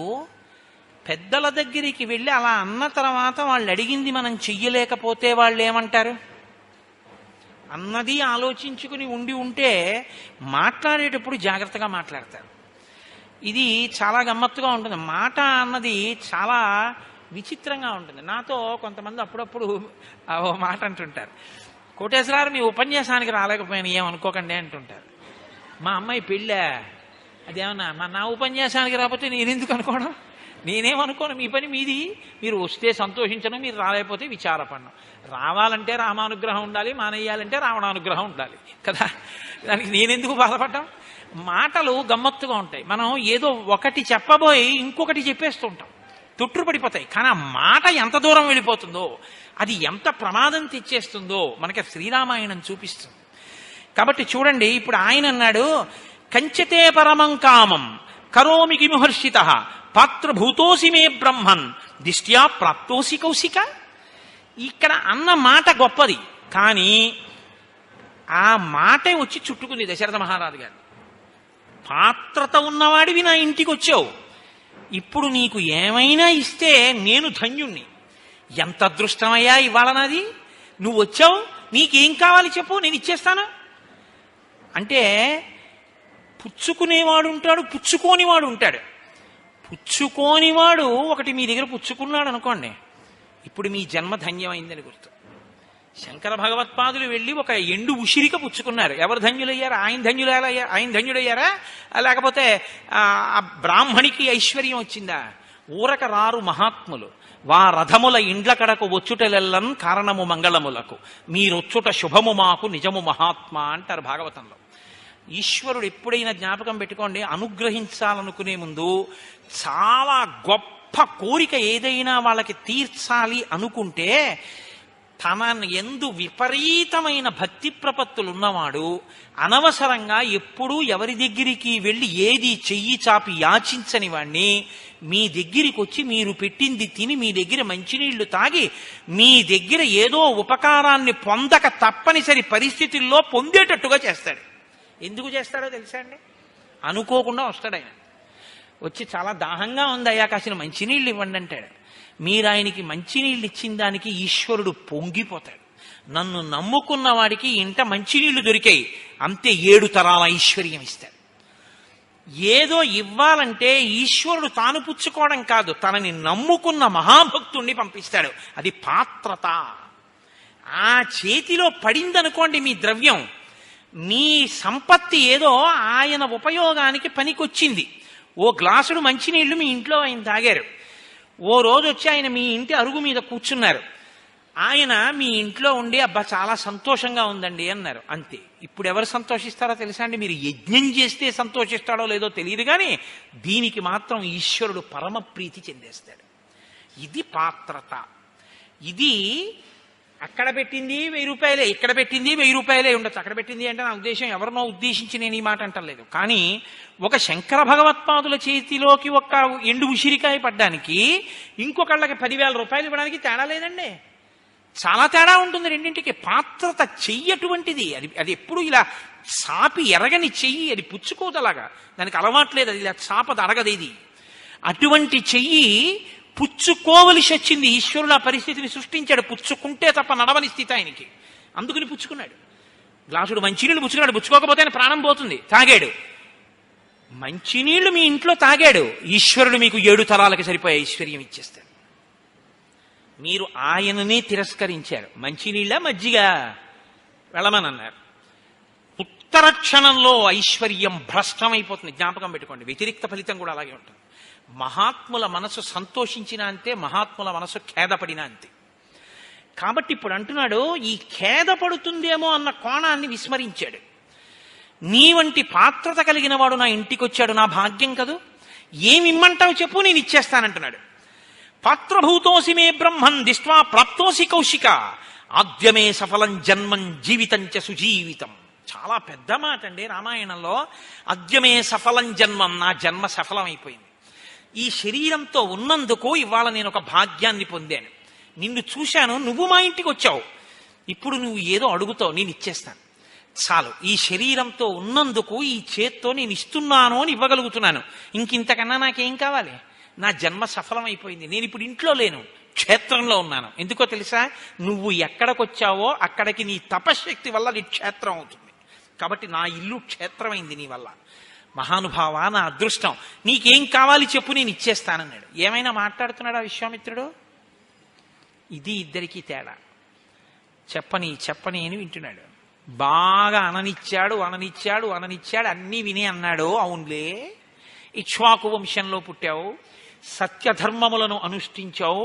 పెద్దల దగ్గరికి వెళ్ళి అలా అన్న తర్వాత వాళ్ళు అడిగింది మనం చెయ్యలేకపోతే వాళ్ళు ఏమంటారు అన్నది ఆలోచించుకుని ఉంటే మాట్లాడేటప్పుడు జాగ్రత్తగా మాట్లాడతారు. ఇది చాలా గమ్మత్తుగా ఉంటుంది. మాట అన్నది చాలా విచిత్రంగా ఉంటుంది. నాతో కొంతమంది అప్పుడప్పుడు ఓ మాట అంటుంటారు, కోటేశ్వరారు మీ ఉపన్యాసానికి రాలేకపోయాను ఏమనుకోకండి అంటుంటారు. మా అమ్మాయి పెళ్ళా, అదేమన్నా నా ఉపన్యాసానికి రాకపోతే నేనెందుకు అనుకోవడం, నేనేమనుకోను, మీ పని మీది, మీరు వస్తే సంతోషించను, మీరు రాలేకపోతే విచారపడను. రావాలంటే రామానుగ్రహం ఉండాలి, మానేయాలంటే రావణానుగ్రహం ఉండాలి కదా, దానికి నేనెందుకు బాధపడ్డాం. మాటలు గమ్మత్తుగా ఉంటాయి. మనం ఏదో ఒకటి చెప్పబోయి ఇంకొకటి చెప్పేస్తూ ఉంటాం, తొట్టుపడిపోతాయి. కానీ ఆ మాట ఎంత దూరం వెళ్ళిపోతుందో, అది ఎంత ప్రమాదం తెచ్చేస్తుందో మనకి శ్రీరామాయణం చూపిస్తుంది. కాబట్టి చూడండి, ఇప్పుడు ఆయన అన్నాడు, కంచతే పరమం కామం కరోమి కిముహర్షిత పాత్రభూతోసి మే బ్రహ్మన్ దిష్ట్యా ప్రాప్తోసి కౌశిక. ఇక్కడ అన్న మాట గొప్పది, కానీ ఆ మాటే వచ్చి చుట్టుకుంది దశరథ మహారాజు గారు. పాత్రత ఉన్నవాడివి నా ఇంటికి వచ్చావు, ఇప్పుడు నీకు ఏమైనా ఇస్తే నేను ధన్యుణ్ణి. ఎంత అదృష్టమయ్యా ఇవాళ నాది, నువ్వు వచ్చావు, నీకేం కావాలి చెప్పు, నేను ఇచ్చేస్తాను అంటే పుచ్చుకునేవాడు ఉంటాడు, పుచ్చుకోనివాడు ఉంటాడు. పుచ్చుకోనివాడు ఒకటి మీ దగ్గర పుచ్చుకున్నాడు అనుకోండి, ఇప్పుడు మీ జన్మ ధన్యమైందని గుర్తు. శంకర భగవత్పాదులు వెళ్ళి ఒక ఎండు ఉసిరిక పుచ్చుకున్నారు. ఎవరు ధన్యులయ్యారా? ఆయన ధన్యుడయ్యారా? లేకపోతే ఆ బ్రాహ్మణికి ఐశ్వర్యం వచ్చిందా? ఊరక రారు మహాత్ములు వారథముల ఇండ్ల కడకు వచ్చుటలెల్లన్ కారణము మంగళములకు మీరొచ్చుట శుభము మాకు నిజము మహాత్మా అంటారు భాగవతంలో. ఈశ్వరుడు ఎప్పుడైనా జ్ఞాపకం పెట్టుకోండి, అనుగ్రహించాలనుకునే ముందు చాలా గొప్ప కోరిక ఏదైనా వాళ్ళకి తీర్చాలి అనుకుంటే తన ఎందు విపరీతమైన భక్తి ప్రపత్తులు ఉన్నవాడు అనవసరంగా ఎప్పుడూ ఎవరి దగ్గరికి వెళ్ళి ఏది చెయ్యి చాపి యాచించని వాణ్ణి మీ దగ్గరికి వచ్చి మీరు పెట్టింది తిని మీ దగ్గర మంచినీళ్లు తాగి మీ దగ్గర ఏదో ఉపకారాన్ని పొందక తప్పనిసరి పరిస్థితుల్లో పొందేటట్టుగా చేస్తాడు. ఎందుకు చేస్తాడో తెలుసా అండి? అనుకోకుండా వస్తాడు ఆయన. వచ్చి చాలా దాహంగా ఉందయ్యా కాసిన మంచినీళ్ళు ఇవ్వండి అంటాడు. మీరు ఆయనకి మంచినీళ్ళు ఇచ్చిన దానికి ఈశ్వరుడు పొంగిపోతాడు. నన్ను నమ్ముకున్న వాడికి ఇంట మంచినీళ్లు దొరికాయి అంతే 7 తరాల ఐశ్వర్యం ఇస్తాడు. ఏదో ఇవ్వాలంటే ఈశ్వరుడు తాను పుచ్చుకోవడం కాదు, తనని నమ్ముకున్న మహాభక్తుణ్ణి పంపిస్తాడు. అది పాత్రత. ఆ చేతిలో పడిందనుకోండి మీ ద్రవ్యం, మీ సంపత్తి ఏదో ఆయన ఉపయోగానికి పనికొచ్చింది. ఓ గ్లాసుడు మంచినీళ్లు మీ ఇంట్లో ఆయన తాగారు. ఓ రోజు వచ్చి ఆయన మీ ఇంటి అరుగు మీద కూర్చున్నారు. ఆయన మీ ఇంట్లో ఉండి అబ్బా చాలా సంతోషంగా ఉందండి అన్నారు. అంతే. ఇప్పుడు ఎవరు సంతోషిస్తారో తెలుసా అండి? మీరు యజ్ఞం చేస్తే సంతోషిస్తాడో లేదో తెలియదు, కానీ దీనికి మాత్రం ఈశ్వరుడు పరమ ప్రీతి చెందేస్తాడు. ఇది పాత్రత. ఇది అక్కడ పెట్టింది 1000 రూపాయలే, ఇక్కడ పెట్టింది 1000 రూపాయలే ఉండొచ్చు. అక్కడ పెట్టింది అంటే నా ఉద్దేశం ఎవరినో ఉద్దేశించి నేను ఈ మాట అంటలేదు. కానీ ఒక శంకర భగవత్పాదుల చేతిలోకి ఒక ఎండు ఉసిరికాయ పడ్డానికి ఇంకొకళ్ళకి 10,000 రూపాయలు ఇవ్వడానికి తేడా లేదండి. చాలా తేడా ఉంటుంది రెండింటికి. పాత్రత చెయ్యటువంటిది. అది ఎప్పుడు ఇలా చాపి ఎరగని చెయ్యి, అది పుచ్చుకోదలాగా, దానికి అలవాట్లేదు, అది ఇలా చాపది అరగదేది. అటువంటి చెయ్యి పుచ్చుకోవలసి వచ్చింది. ఈశ్వరుడు ఆ పరిస్థితిని సృష్టించాడు. పుచ్చుకుంటే తప్ప నడవని స్థితి ఆయనకి. అందుకని పుచ్చుకున్నాడు. గ్లాసుడు మంచినీళ్ళు పుచ్చుకున్నాడు. పుచ్చుకోకపోతే ఆయన ప్రాణం పోతుంది. తాగాడు. మంచినీళ్లు మీ ఇంట్లో తాగాడు. ఈశ్వరుడు మీకు 7 తరాలకి సరిపోయే ఐశ్వర్యం ఇచ్చేస్తాడు. మీరు ఆయననే తిరస్కరించారు. మంచినీళ్ళ మజ్జిగ వెళ్ళమనన్నారు. ఉత్తర క్షణంలో ఐశ్వర్యం భ్రష్టమైపోతుంది. జ్ఞాపకం పెట్టుకోండి. వ్యతిరిక్త ఫలితం కూడా అలాగే ఉంటుంది. మహాత్ముల మనసు సంతోషించినా అంతే, మహాత్ముల మనసు ఖేదపడినా అంతే. కాబట్టి ఇప్పుడు అంటున్నాడు, ఈ ఖేదపడుతుందేమో అన్న కోణాన్ని విస్మరించాడు. నీ వంటి పాత్రత కలిగిన వాడు నా ఇంటికి వచ్చాడు, నా భాగ్యం కదూ, ఏమిమ్మంటావు చెప్పు, నేను ఇచ్చేస్తానంటున్నాడు. పాత్రభూతోసి మే బ్రహ్మన్ దిష్ట్వా ప్రాప్తోసి కౌశిక ఆద్యమే సఫలం జన్మం జీవితంచ సుజీవితం. చాలా పెద్ద మాట అండి రామాయణంలో. అద్యమే సఫలం జన్మం, నా జన్మ సఫలమైపోయింది. ఈ శరీరంతో ఉన్నందుకు ఇవాళ నేను ఒక భాగ్యాన్ని పొందాను. నిన్ను చూశాను, నువ్వు మా ఇంటికి వచ్చావు, ఇప్పుడు నువ్వు ఏదో అడుగుతావు, నేను ఇచ్చేస్తాను. చాలు, ఈ శరీరంతో ఉన్నందుకు ఈ చేత్తో నేను ఇస్తున్నాను అని ఇవ్వగలుగుతున్నాను. ఇంకింతకన్నా నాకేం కావాలి? నా జన్మ సఫలమైపోయింది. నేను ఇప్పుడు ఇంట్లో లేను, క్షేత్రంలో ఉన్నాను. ఎందుకో తెలుసా? నువ్వు ఎక్కడికొచ్చావో అక్కడికి నీ తపశ్శక్తి వల్ల నీ క్షేత్రం అవుతుంది. కాబట్టి నా ఇల్లు క్షేత్రమైంది నీ వల్ల. మహానుభావ, నా అదృష్టం, నీకేం కావాలి చెప్పు, నేను ఇచ్చేస్తానన్నాడు. ఏమైనా మాట్లాడుతున్నాడా విశ్వామిత్రుడు? ఇది ఇద్దరికీ తేడా. చెప్పని చెప్పని అని వింటున్నాడు. బాగా అననిచ్చాడు అననిచ్చాడు అననిచ్చాడు, అన్నీ విని అన్నాడు, అవునులే, ఇక్ష్వాకు వంశంలో పుట్టావు, సత్యధర్మములను అనుష్ఠించావు,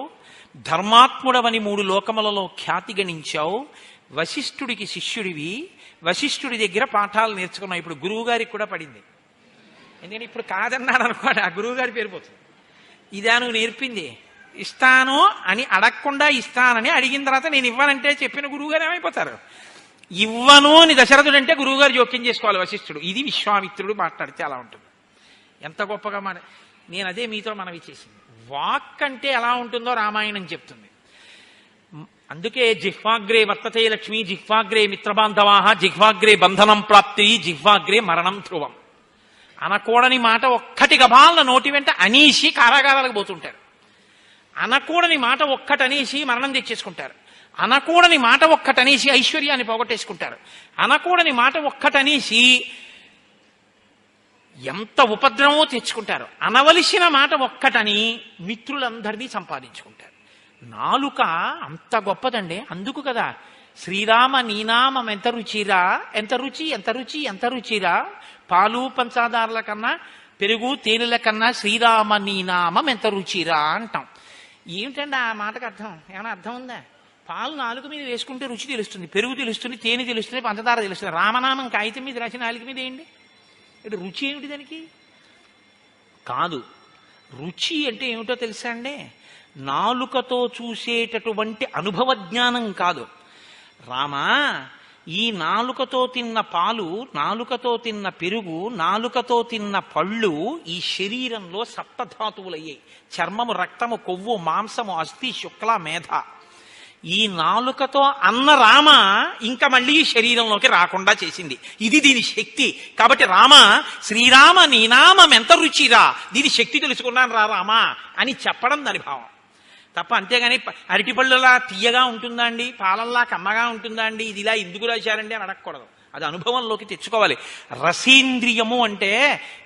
ధర్మాత్ముడవని 3 లోకములలో ఖ్యాతి గణించావు, వశిష్ఠుడికి శిష్యుడివి, వశిష్ఠుడి దగ్గర పాఠాలు నేర్చుకున్నావు. ఇప్పుడు గురువు గారికి కూడా పడింది. ఎందుకంటే ఇప్పుడు కాదన్నాడు అనుకోండి, ఆ గురువు గారి పేరు పోతుంది. ఇదా నువ్వు నేర్పింది? ఇస్తాను అని అడగకుండా ఇస్తానని అడిగిన తర్వాత నేను ఇవ్వనంటే చెప్పిన గురువు గారు ఏమైపోతారు? ఇవ్వను అని దశరథుడు అంటే గురువుగారు జోక్యం చేసుకోవాలి వశిష్ఠుడు. ఇది విశ్వామిత్రుడు మాట్లాడితే అలా ఉంటుంది. ఎంత గొప్పగా నేను అదే మీతో మనవి చేసింది. వాక్ అంటే ఎలా ఉంటుందో రామాయణం చెప్తుంది. అందుకే జిహ్వాగ్రే వర్తతే లక్ష్మి, జిహ్వాగ్రే మిత్రబాంధవాహ, జిహ్వాగ్రే బంధనం ప్రాప్తి, జిహ్వాగ్రే మరణం ధ్రువం. అనకూడని మాట ఒక్కటి గబాల నోటి వెంట అనీసి కారాగారాలకు పోతుంటారు. అనకూడని మాట ఒక్కటనేసి మరణం తెచ్చేసుకుంటారు. అనకూడని మాట ఒక్కటనేసి ఐశ్వర్యాన్ని పోగొట్టేసుకుంటారు. అనకూడని మాట ఒక్కటనేసి ఎంత ఉపద్రవమో తెచ్చుకుంటారు. అనవలసిన మాట ఒక్కటని మిత్రులందరినీ సంపాదించుకుంటారు. నాలుక అంత గొప్పదండి. అందుకు కదా శ్రీరామ నీనామం ఎంత రుచిరా, ఎంత రుచి ఎంత రుచి ఎంత రుచిరా, పాలు పంచాదారుల కన్నా పెరుగు తేనెల కన్నా శ్రీరామ నీనామం ఎంత రుచిరా అంటాం. ఏమిటండి ఆ మాటకు అర్థం? ఏమైనా అర్థం ఉందా? పాలు నాలుక మీద వేసుకుంటే రుచి తెలుస్తుంది, పెరుగు తెలుస్తుంది, తేనె తెలుస్తుంది, పంచదార తెలుస్తుంది. రామనామం కాగితం మీద రాసిన నాలుక మీద ఏంటి? అంటే రుచి ఏమిటి దానికి? కాదు, రుచి అంటే ఏమిటో తెలుసా అండి? నాలుకతో చూసేటటువంటి అనుభవ జ్ఞానం కాదు. రామా, ఈ నాలుకతో తిన్న పాలు, నాలుకతో తిన్న పెరుగు, నాలుకతో తిన్న పళ్ళు ఈ శరీరంలో సప్తధాతువులయ్యాయి. చర్మము, రక్తము, కొవ్వు, మాంసము, అస్థి, శుక్ల, మేధ. ఈ నాలుకతో అన్న రామ ఇంకా మళ్ళీ శరీరంలోకి రాకుండా చేసింది. ఇది దీని శక్తి. కాబట్టి రామ, శ్రీరామ నీనామం ఎంత రుచిరా, దీని శక్తి తెలుసుకున్నాను రా రామా అని చెప్పడం దాని భావం తప్ప. అంతేగాని అరటిపళ్ళలా తీయగా ఉంటుందా అండి, పాలల్లా కమ్మగా ఉంటుందా అండి, ఇది ఇలా ఎందుకు రాశారండి అని అడగకూడదు. అది అనుభవంలోకి తెచ్చుకోవాలి. రసేంద్రియము అంటే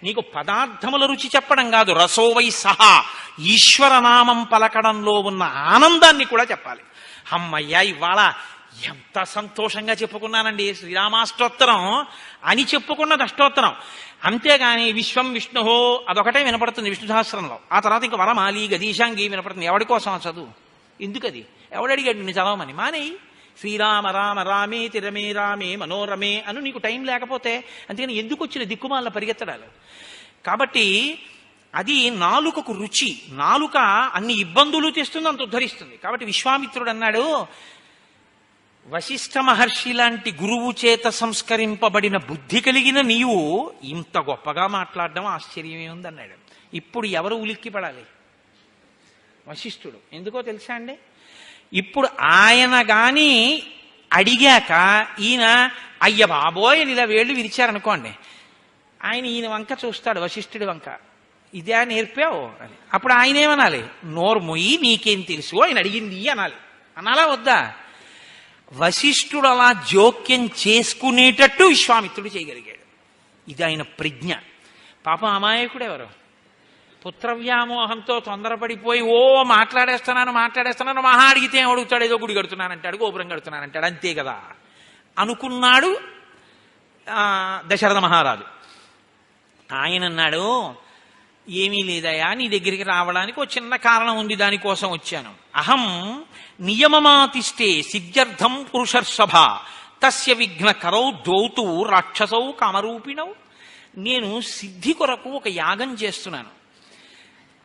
నీకు పదార్థముల రుచి చెప్పడం కాదు, రసోవై సహా ఈశ్వరనామం పలకడంలో ఉన్న ఆనందాన్ని కూడా చెప్పాలి. అమ్మయ్యా, ఇవాళ ఎంత సంతోషంగా చెప్పుకున్నానండి శ్రీరామాష్టోత్తరం అని చెప్పుకున్నది అష్టోత్తరం. అంతేగాని విశ్వం విష్ణుహో అదొకటే వినపడుతుంది విష్ణు సహస్రంలో. ఆ తర్వాత ఇంకా వరమాలి గదీశాంగి వినపడుతుంది. ఎవడి కోసం చదువు? ఎందుకది? ఎవడడిగాడు నిన్ను చదవమని? మానేయి. శ్రీరామ రామ రామేతి రమే రామే మనోరమే అను. నీకు టైం లేకపోతే అంతేగాని ఎందుకు వచ్చిన దిక్కుమాల పరిగెత్తడాలు? కాబట్టి అది నాలుకకు రుచి. నాలుక అన్ని ఇబ్బందులు తెస్తుంది, అంత ఉద్ధరిస్తుంది. కాబట్టి విశ్వామిత్రుడు అన్నాడు, వశిష్ఠ మహర్షి లాంటి గురువు చేత సంస్కరింపబడిన బుద్ధి కలిగిన నీవు ఇంత గొప్పగా మాట్లాడడం ఆశ్చర్యమే ఉందన్నాడు. ఇప్పుడు ఎవరు ఉలిక్కి పడాలి? వశిష్ఠుడు. ఎందుకో తెలుసా అండి? ఇప్పుడు ఆయన గాని అడిగాక ఈయన అయ్య బాబోయ్ ఇలా వేళ్ళు విరిచారనుకోండి, ఆయన ఈయన వంక చూస్తాడు, వశిష్ఠుడి వంక. ఇదే నేర్పావు అని. అప్పుడు ఆయన ఏమనాలి? నోర్ముయి, నీకేం తెలుసు, ఆయన అడిగింది అనాలి. అనాలా వద్దా? వశిష్ఠుడు అలా జోక్యం చేసుకునేటట్టు విశ్వామిత్రుడు చేయగలిగాడు. ఇది ఆయన ప్రజ్ఞ. పాపం అమాయకుడు ఎవరు? పుత్రవ్యామోహంతో తొందరపడిపోయి మాట్లాడేస్తున్నాను, మహా అడిగితే ఏం అడుగుతాడు? ఏదో గుడి కడుతున్నానంటాడు, గోపురం కడుతున్నానంటాడు, అంతే కదా అనుకున్నాడు దశరథ మహారాజు. ఆయన అన్నాడు, ఏమీ లేదయా, నీ దగ్గరికి రావడానికి ఒక చిన్న కారణం ఉంది, దానికోసం వచ్చాను. అహం నియమమాతిష్టే సిద్ధ్యర్థం పురుషర్షభ తస్య విఘ్న కరౌ ద్వౌతు రాక్షసౌ కామరూపిణౌ. నేను సిద్ధి కొరకు ఒక యాగం చేస్తున్నాను.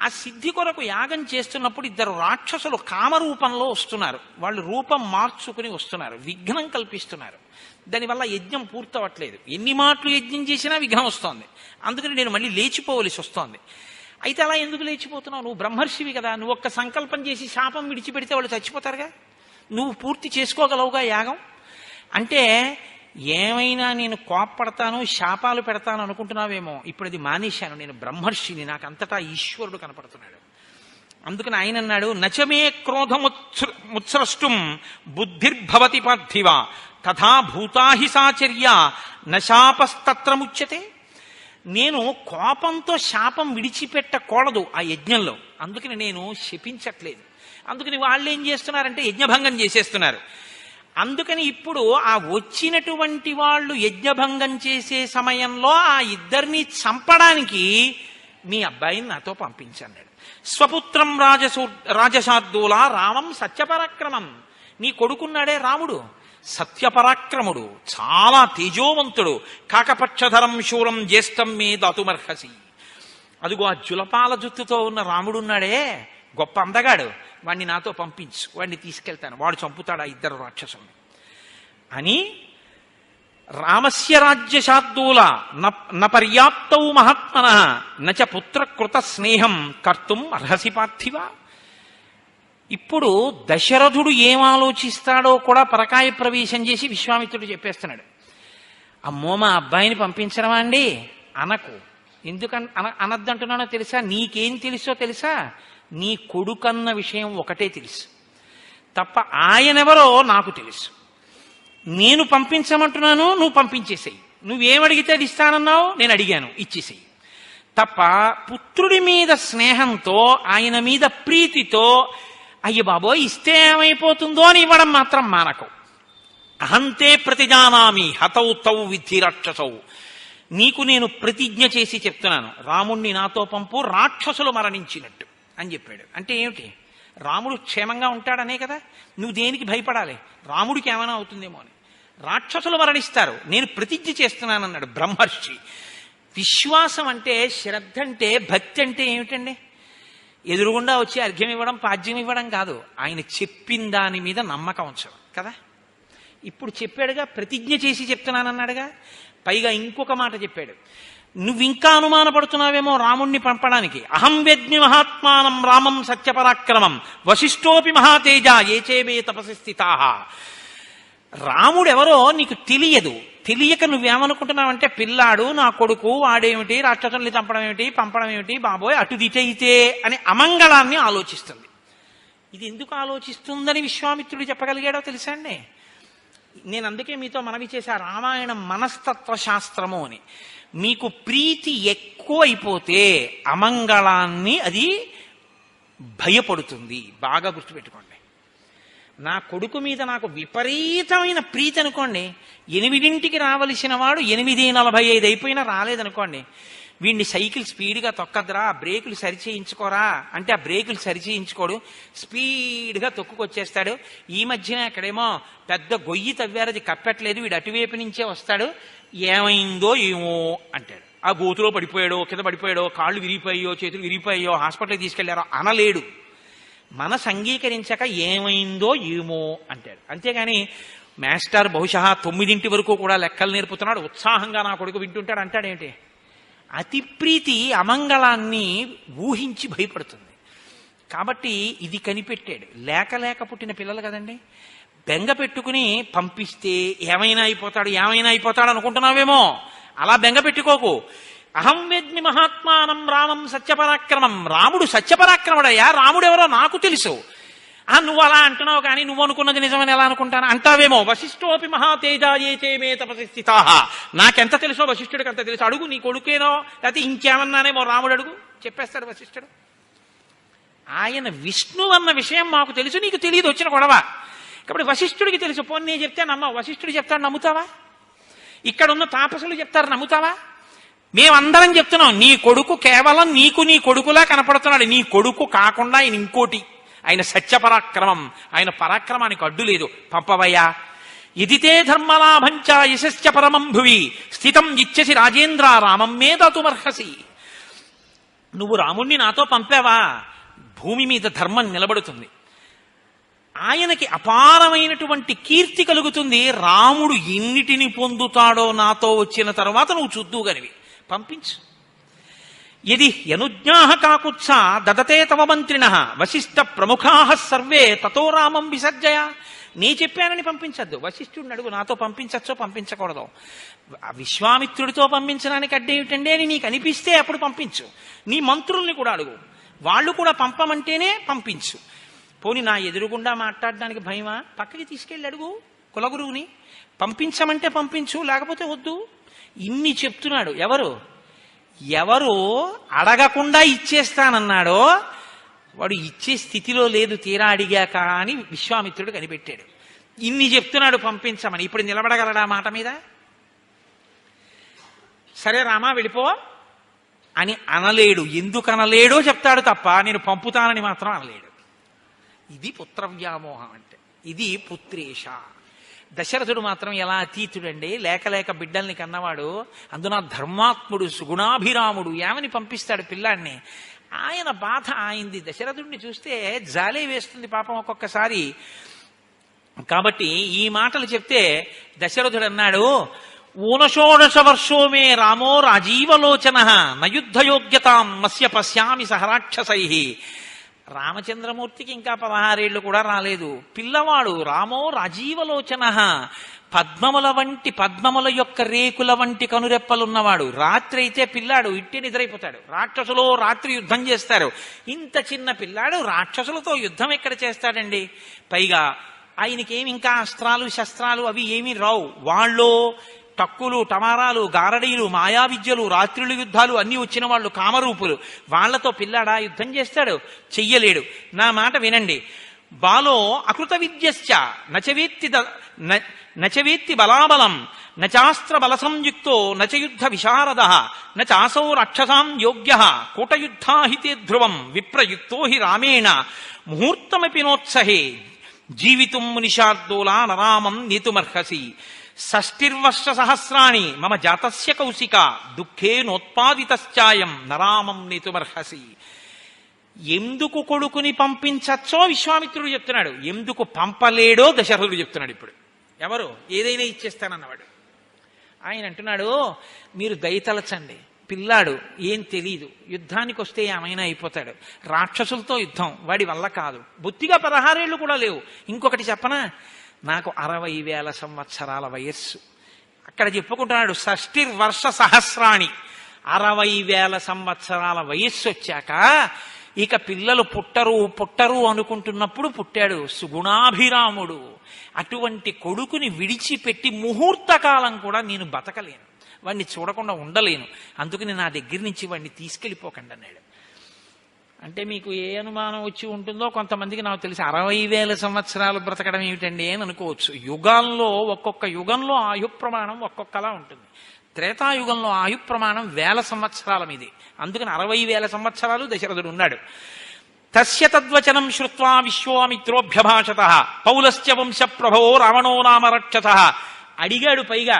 ఆ సిద్ధి కొరకు యాగం చేస్తున్నప్పుడు 2 రాక్షసులు కామరూపంలో వస్తున్నారు. వాళ్ళు రూపం మార్చుకుని వస్తున్నారు, విఘ్నం కల్పిస్తున్నారు. దానివల్ల యజ్ఞం పూర్తవట్లేదు. ఎన్ని మాటలు యజ్ఞం చేసినా విఘ్నం వస్తోంది. అందుకని నేను మళ్ళీ లేచిపోవలసి వస్తోంది. అయితే అలా ఎందుకు లేచిపోతున్నావు? నువ్వు బ్రహ్మర్షివి కదా, నువ్వు ఒక్క సంకల్పం చేసి శాపం విడిచిపెడితే వాళ్ళు చచ్చిపోతారుగా. నువ్వు పూర్తి చేసుకోగలవుగా యాగం అంటే ఏమైనా నేను కోప్పడతాను శాపాలు పెడతాను అనుకుంటున్నావేమో. ఇప్పుడు అది మానేశాను, నేను బ్రహ్మర్షిని, నాకు అంతటా ఈశ్వరుడు కనపడుతున్నాడు. అందుకని ఆయన అన్నాడు, నచమే క్రోధముత్సృష్టం బుద్ధిర్భవతి పార్థివ తథా భూతాహి సాచర్య నశాపస్తత్ర ముచ్యతే. నేను కోపంతో శాపం విడిచిపెట్టకూడదు ఆ యజ్ఞంలో, అందుకని నేను శపించట్లేదు. అందుకని వాళ్ళు ఏం చేస్తున్నారంటే యజ్ఞభంగం చేసేస్తున్నారు. అందుకని ఇప్పుడు ఆ వచ్చినటువంటి వాళ్ళు యజ్ఞభంగం చేసే సమయంలో ఆ ఇద్దరిని చంపడానికి మీ అబ్బాయిని నాతో పంపించన్నాడు. స్వపుత్రం రాజశార్దూల రామం సత్యపరాక్రమం. నీ కొడుకున్నాడే రాముడు సత్యపరాక్రముడు, చాలా తేజోవంతుడు. కాకపక్షధరం శూరం జ్యేష్టం మే దాతుమర్హసి. అదిగో ఆ జులపాల జుత్తుతో ఉన్న రాముడున్నాడే గొప్ప అందగాడు, వాణ్ణి నాతో పంపించు, వాడిని తీసుకెళ్తాను, వాడు చంపుతాడు ఆ ఇద్దరు రాక్షసుల్ని అని. రామస్య రాజ్యశార్దూల నపర్యాప్తౌ మహాత్మన నచ పుత్రకృత స్నేహం కర్తుం అర్హసి పార్థివ. ఇప్పుడు దశరథుడు ఏం ఆలోచిస్తాడో కూడా పరకాయ ప్రవేశం చేసి విశ్వామిత్రుడు చెప్పేస్తున్నాడు. అమ్మో మా అబ్బాయిని పంపించడమా అండి అనకు. అనద్దంటున్నానో తెలుసా? నీకేం తెలుసో తెలుసా? నీ కొడుకన్న విషయం ఒకటే తెలుసు తప్ప ఆయనెవరో నాకు తెలుసు. నేను పంపించమంటున్నాను, నువ్వు పంపించేసేయి. నువ్వేమడిగితే అది ఇస్తానన్నావు, నేను అడిగాను, ఇచ్చేసేయి. తప్ప పుత్రుడి మీద స్నేహంతో ఆయన మీద ప్రీతితో అయ్య బాబోయ్ ఇస్తే ఏమైపోతుందో అని ఇవ్వడం మాత్రం మానకు. అహంతే ప్రతిజానామి హతౌ తౌ విద్ధి రాక్షసౌ. నీకు నేను ప్రతిజ్ఞ చేసి చెప్తున్నాను, రాముణ్ణి నాతో పంపు, రాక్షసులు మరణించినట్టు అని చెప్పాడు. అంటే ఏమిటి? రాముడు క్షేమంగా ఉంటాడనే కదా. నువ్వు దేనికి భయపడాలి? రాముడికి ఏమైనా అవుతుందేమో అని. రాక్షసులు మరణిస్తారు, నేను ప్రతిజ్ఞ చేస్తున్నానన్నాడు బ్రహ్మర్షి. విశ్వాసం అంటే, శ్రద్ధ అంటే, భక్తి అంటే ఏమిటండి? ఎదురుగుండా వచ్చి అర్ఘ్యం ఇవ్వడం పాద్యం ఇవ్వడం కాదు, ఆయన చెప్పిన దాని మీద నమ్మకం ఉంచడం కదా. ఇప్పుడు చెప్పాడుగా, ప్రతిజ్ఞ చేసి చెప్తున్నానన్నాడుగా. పైగా ఇంకొక మాట చెప్పాడు, నువ్వు ఇంకా అనుమానపడుతున్నావేమో రాముణ్ణి పంపడానికి. అహం వేద్మి మహాత్మానం రామం సత్యపరాక్రమం వశిష్ఠోపి మహాతేజ ఏచేమే తపసి స్థితాః. రాముడెవరో నీకు తెలియదు. తెలియక నువ్వేమనుకుంటున్నావంటే పిల్లాడు నా కొడుకు, వాడేమిటి రాక్షసుల్ని చంపడం ఏమిటి, పంపడం ఏమిటి, బాబోయ్ అటు దిటైతే అని అమంగళాన్ని ఆలోచిస్తుంది. ఇది ఎందుకు ఆలోచిస్తుందని విశ్వామిత్రుడు చెప్పగలిగాడో తెలుసా అండి? నేను అందుకే మీతో మనవి చేశా, రామాయణం మనస్తత్వ శాస్త్రము అని. మీకు ప్రీతి ఎక్కువ అయిపోతే అమంగళాన్ని అది భయపడుతుంది. బాగా గుర్తుపెట్టుకోండి. నా కొడుకు మీద నాకు విపరీతమైన ప్రీతి అనుకోండి, 8ంటికి రావలసిన వాడు 8:45 అయిపోయినా రాలేదనుకోండి, వీడిని సైకిల్ స్పీడ్గా తొక్కద్రా, బ్రేకులు సరిచేయించుకోరా అంటే ఆ బ్రేకులు సరిచేయించుకోడు, స్పీడ్గా తొక్కుకొచ్చేస్తాడు. ఈ మధ్యన ఎక్కడేమో పెద్ద గొయ్యి తవ్వారు, అది కప్పట్లేదు, వీడు అటువైపు నుంచే వస్తాడు, ఏమైందో ఏమో అంటాడు. ఆ గోతులో పడిపోయాడో, కింద పడిపోయాడో, కాళ్ళు విరిగిపోయాయో, చేతులు విరిగిపోయాయో, హాస్పిటల్కి తీసుకెళ్లారో అనలేడు. మనసు అంగీకరించాక ఏమైందో ఏమో అంటాడు. అంతేగాని మాస్టర్ బహుశా 9 వరకు కూడా లెక్కలు నేర్పుతున్నాడు, ఉత్సాహంగా నా కొడుకు వింటుంటాడు అంటాడేంటి? అతి ప్రీతి అమంగళాన్ని ఊహించి భయపడుతుంది. కాబట్టి ఇది కనిపెట్టాడు. లేక పుట్టిన పిల్లలు కదండి, బెంగ పెట్టుకుని పంపిస్తే ఏమైనా అయిపోతాడు అనుకుంటున్నావేమో. అలా బెంగ పెట్టుకోకు. అహం వేద్మి మహాత్మానం రామం సత్యపరాక్రమం. రాముడు సత్యపరాక్రముడయ్యా, రాముడెవరో నాకు తెలుసు. నువ్వు అలా అంటున్నావు కానీ నువ్వు అనుకున్నది నిజమని ఎలా అనుకుంటాను అంటావేమో. వశిష్ఠోపి మహాతేజ ఏతే మే తపసి స్థితాః. నాకెంత తెలుసో వశిష్ఠుడికి అంత తెలుసు. అడుగు, నీ కొడుకేనో లేకపోతే ఇంకేమన్నానేమో రాముడు అడుగు, చెప్పేస్తాడు వశిష్ఠుడు. ఆయన విష్ణు అన్న విషయం మాకు తెలుసు, నీకు తెలియదు, వచ్చిన గొడవ. కాబట్టి వశిష్ఠుడికి తెలుసు. పోనీ నేను చెప్తే నమ్మవు, వశిష్ఠుడు చెప్తాడు నమ్ముతావా? ఇక్కడున్న తాపసులు చెప్తారు నమ్ముతావా? మేమందరం చెప్తున్నాం, నీ కొడుకు కేవలం నీకు నీ కొడుకులా కనపడుతున్నాడు. నీ కొడుకు కాకుండా ఆయన ఇంకోటి, ఆయన సత్యపరాక్రమం, ఆయన పరాక్రమానికి అడ్డు లేదు. పంపవయ్యా. ఇదితే ధర్మలాభంచ యశశ్చ పరమం భువి స్థితం ఇచ్చసి రాజేంద్ర రామం మే దాతుమర్హసి. నువ్వు రాముణ్ణి నాతో పంపావా, భూమి మీద ధర్మం నిలబడుతుంది, ఆయనకి అపారమైనటువంటి కీర్తి కలుగుతుంది. రాముడు ఎన్నిటిని పొందుతాడో నాతో వచ్చిన తర్వాత నువ్వు చూద్దువుగనివి, పంపించు. యది యనుజ్ఞాః కాకుత్సా దదతే తవ మంత్రిణః వశిష్ఠ ప్రముఖాః సర్వే తతో రామం విసర్జయ. నీ చెప్పానని పంపించద్దు. వశిష్ఠుడిని అడుగు, నాతో పంపించచ్చో పంపించకూడదు. విశ్వామిత్రుడితో పంపించడానికి అడ్డేమిటండి అని నీకు అనిపిస్తే అప్పుడు పంపించు. నీ మంత్రుల్ని కూడా అడుగు, వాళ్ళు కూడా పంపమంటేనే పంపించు. పోని నా ఎదురుగుండా మాట్లాడడానికి భయమా? పక్కకి తీసుకెళ్ళి అడుగు కులగురువుని, పంపించమంటే పంపించు, లేకపోతే వద్దు. ఇన్ని చెప్తున్నాడు. ఎవరు అడగకుండా ఇచ్చేస్తానన్నాడో వాడు ఇచ్చే స్థితిలో లేదు తీరా అడిగాక అని విశ్వామిత్రుడు కనిపెట్టాడు. ఇన్ని చెప్తున్నాడు పంపించమని, ఇప్పుడు నిలబడగలడా మాట మీద? సరే రామా వెళ్ళిపో అని అనలేడు. ఎందుకు అనలేడో చెప్తాడు తప్ప నేను పంపుతానని మాత్రం అనలేడు. ఇది పుత్రవ్యామోహం అంటే, ఇది పుత్రేష. దశరథుడు మాత్రం ఎలా అతీతుడండి, లేక బిడ్డల్ని కన్నవాడు, అందున ధర్మాత్ముడు సుగుణాభిరాముడు, ఏమని పంపిస్తాడు పిల్లాన్ని? ఆయన బాధ ఆయింది. దశరథుడిని చూస్తే జాలే వేస్తుంది పాపం ఒక్కొక్కసారి. కాబట్టి ఈ మాటలు చెప్తే దశరథుడు అన్నాడు, ఊనషోడశ వర్షో మే రామో రాజీవలోచన నయుద్ధయోగ్యతాం మస్య పశ్యామి సహరాక్షసై. రామచంద్రమూర్తికి ఇంకా 16 ఏళ్లు కూడా రాలేదు. పిల్లవాడు రామో రాజీవలోచన, పద్మముల యొక్క రేకుల వంటి కనురెప్పలున్నవాడు. రాత్రి అయితే పిల్లాడు ఇట్టి నిద్రైపోతాడు. రాక్షసులో రాత్రి యుద్ధం చేస్తారు. ఇంత చిన్న పిల్లాడు రాక్షసులతో యుద్ధం ఎక్కడ చేస్తాడండి? పైగా ఆయనకేమి ఇంకా అస్త్రాలు శస్త్రాలు అవి ఏమీ రావు. వాళ్ళు టక్కులు టమారాలు గారడీలు మాయా విద్యలు రాత్రులు యుద్ధాలు అన్ని వచ్చిన వాళ్ళు కామరూపులు. వాళ్లతో పిల్లాడా యుద్ధం చేస్తాడు? చెయ్యలేడు. నా మాట వినండి. బాలో అకృత విద్యశ్చ నచవేత్తి బలాబలం నచాస్త్ర బల సంయుక్తో నచయుద్ధ విశారద నచాసౌ రాక్షసాం యోగ్య కూటయుద్ధాహితే ధ్రువం విప్రయుక్తో హి రామేణ ముహూర్తమపి నోత్సహే జీవితుం మునిషార్దూలా నరామం నేతుమర్హసి. షష్టిర్వర్ష సహస్రాణి మమ జాతస్య కౌశిక దుఃఖే నోత్పాదితశ్చాయం నరామం నేతుమర్హసి. ఎందుకు కొడుకుని పంపించచ్చో విశ్వామిత్రుడు చెప్తున్నాడు, ఎందుకు పంపలేడో దశరథుడు చెప్తున్నాడు. ఇప్పుడు ఎవరు ఏదైనా ఇచ్చేస్తానన్నవాడు ఆయన అంటున్నాడు, మీరు దయతలచండి, పిల్లాడు ఏం తెలీదు, యుద్ధానికి వస్తే ఏమైనా అయిపోతాడు. రాక్షసులతో యుద్ధం వాడి వల్ల కాదు. బొత్తిగా 16 ఏళ్లు కూడా లేవు. ఇంకొకటి చెప్పనా, నాకు 60,000 సంవత్సరాల వయస్సు. అక్కడ చెప్పుకుంటున్నాడు షష్టిర్వర్ష సహస్రాణి, 60,000 సంవత్సరాల వయస్సు వచ్చాక ఇక పిల్లలు పుట్టరు అనుకుంటున్నప్పుడు పుట్టాడు సుగుణాభిరాముడు. అటువంటి కొడుకుని విడిచిపెట్టి ముహూర్త కాలం కూడా నేను బతకలేను, వాడిని చూడకుండా ఉండలేను, అందుకని నా దగ్గర నుంచి వాడిని తీసుకెళ్ళిపోకండి అన్నాడు. అంటే మీకు ఏ అనుమానం వచ్చి ఉంటుందో, కొంతమందికి నాకు తెలిసి 60,000 సంవత్సరాలు బ్రతకడం ఏమిటండి అని అనుకోవచ్చు. యుగాల్లో ఒక్కొక్క యుగంలో ఆయు ప్రమాణం ఒక్కొక్కలా ఉంటుంది. త్రేతాయుగంలో ఆయు ప్రమాణం 1000 సంవత్సరాల మీది. అందుకని 60,000 సంవత్సరాలు దశరథుడు ఉన్నాడు. తస్య తద్వచనం శ్రుత్వా విశ్వామిత్రోభ్యభాషత పౌలస్య వంశ ప్రభవో రావణో నామ రక్షత. అడిగాడు పైగా,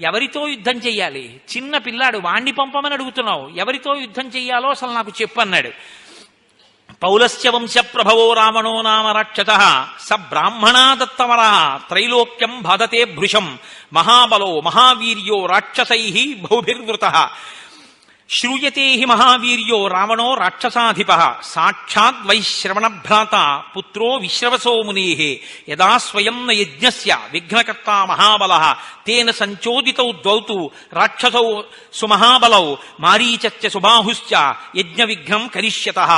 ఎవరితో యుద్ధం చెయ్యాలి? చిన్న పిల్లాడు, వాణ్ణి పంపమని అడుగుతున్నావు, ఎవరితో యుద్ధం చెయ్యాలో అసలు నాకు చెప్పు అన్నాడు. పౌలస్య వంశ ప్రభవో రావణో నామ రక్షత స బ్రాహ్మణా దత్తవర త్రైలోక్యం బాధతే భృశం మహాబలో మహావీర్యో రాక్షసై బహుభిర్వృత శ్రూయతే హి మహావీర్యో రావణో రాక్షసాధిప సాక్షాద్ వైశ్రవణ భ్రాత పుత్రో విశ్రవసో మునే యదా స్వయం న యజ్ఞస్య విఘ్నకర్త మహాబల తేన సంచోదితౌ ద్వౌతు రాక్షసౌ సుమహాబలౌ మారీచస్య సుబాహుశ్చ యజ్ఞ విఘ్నం కరిష్యతః.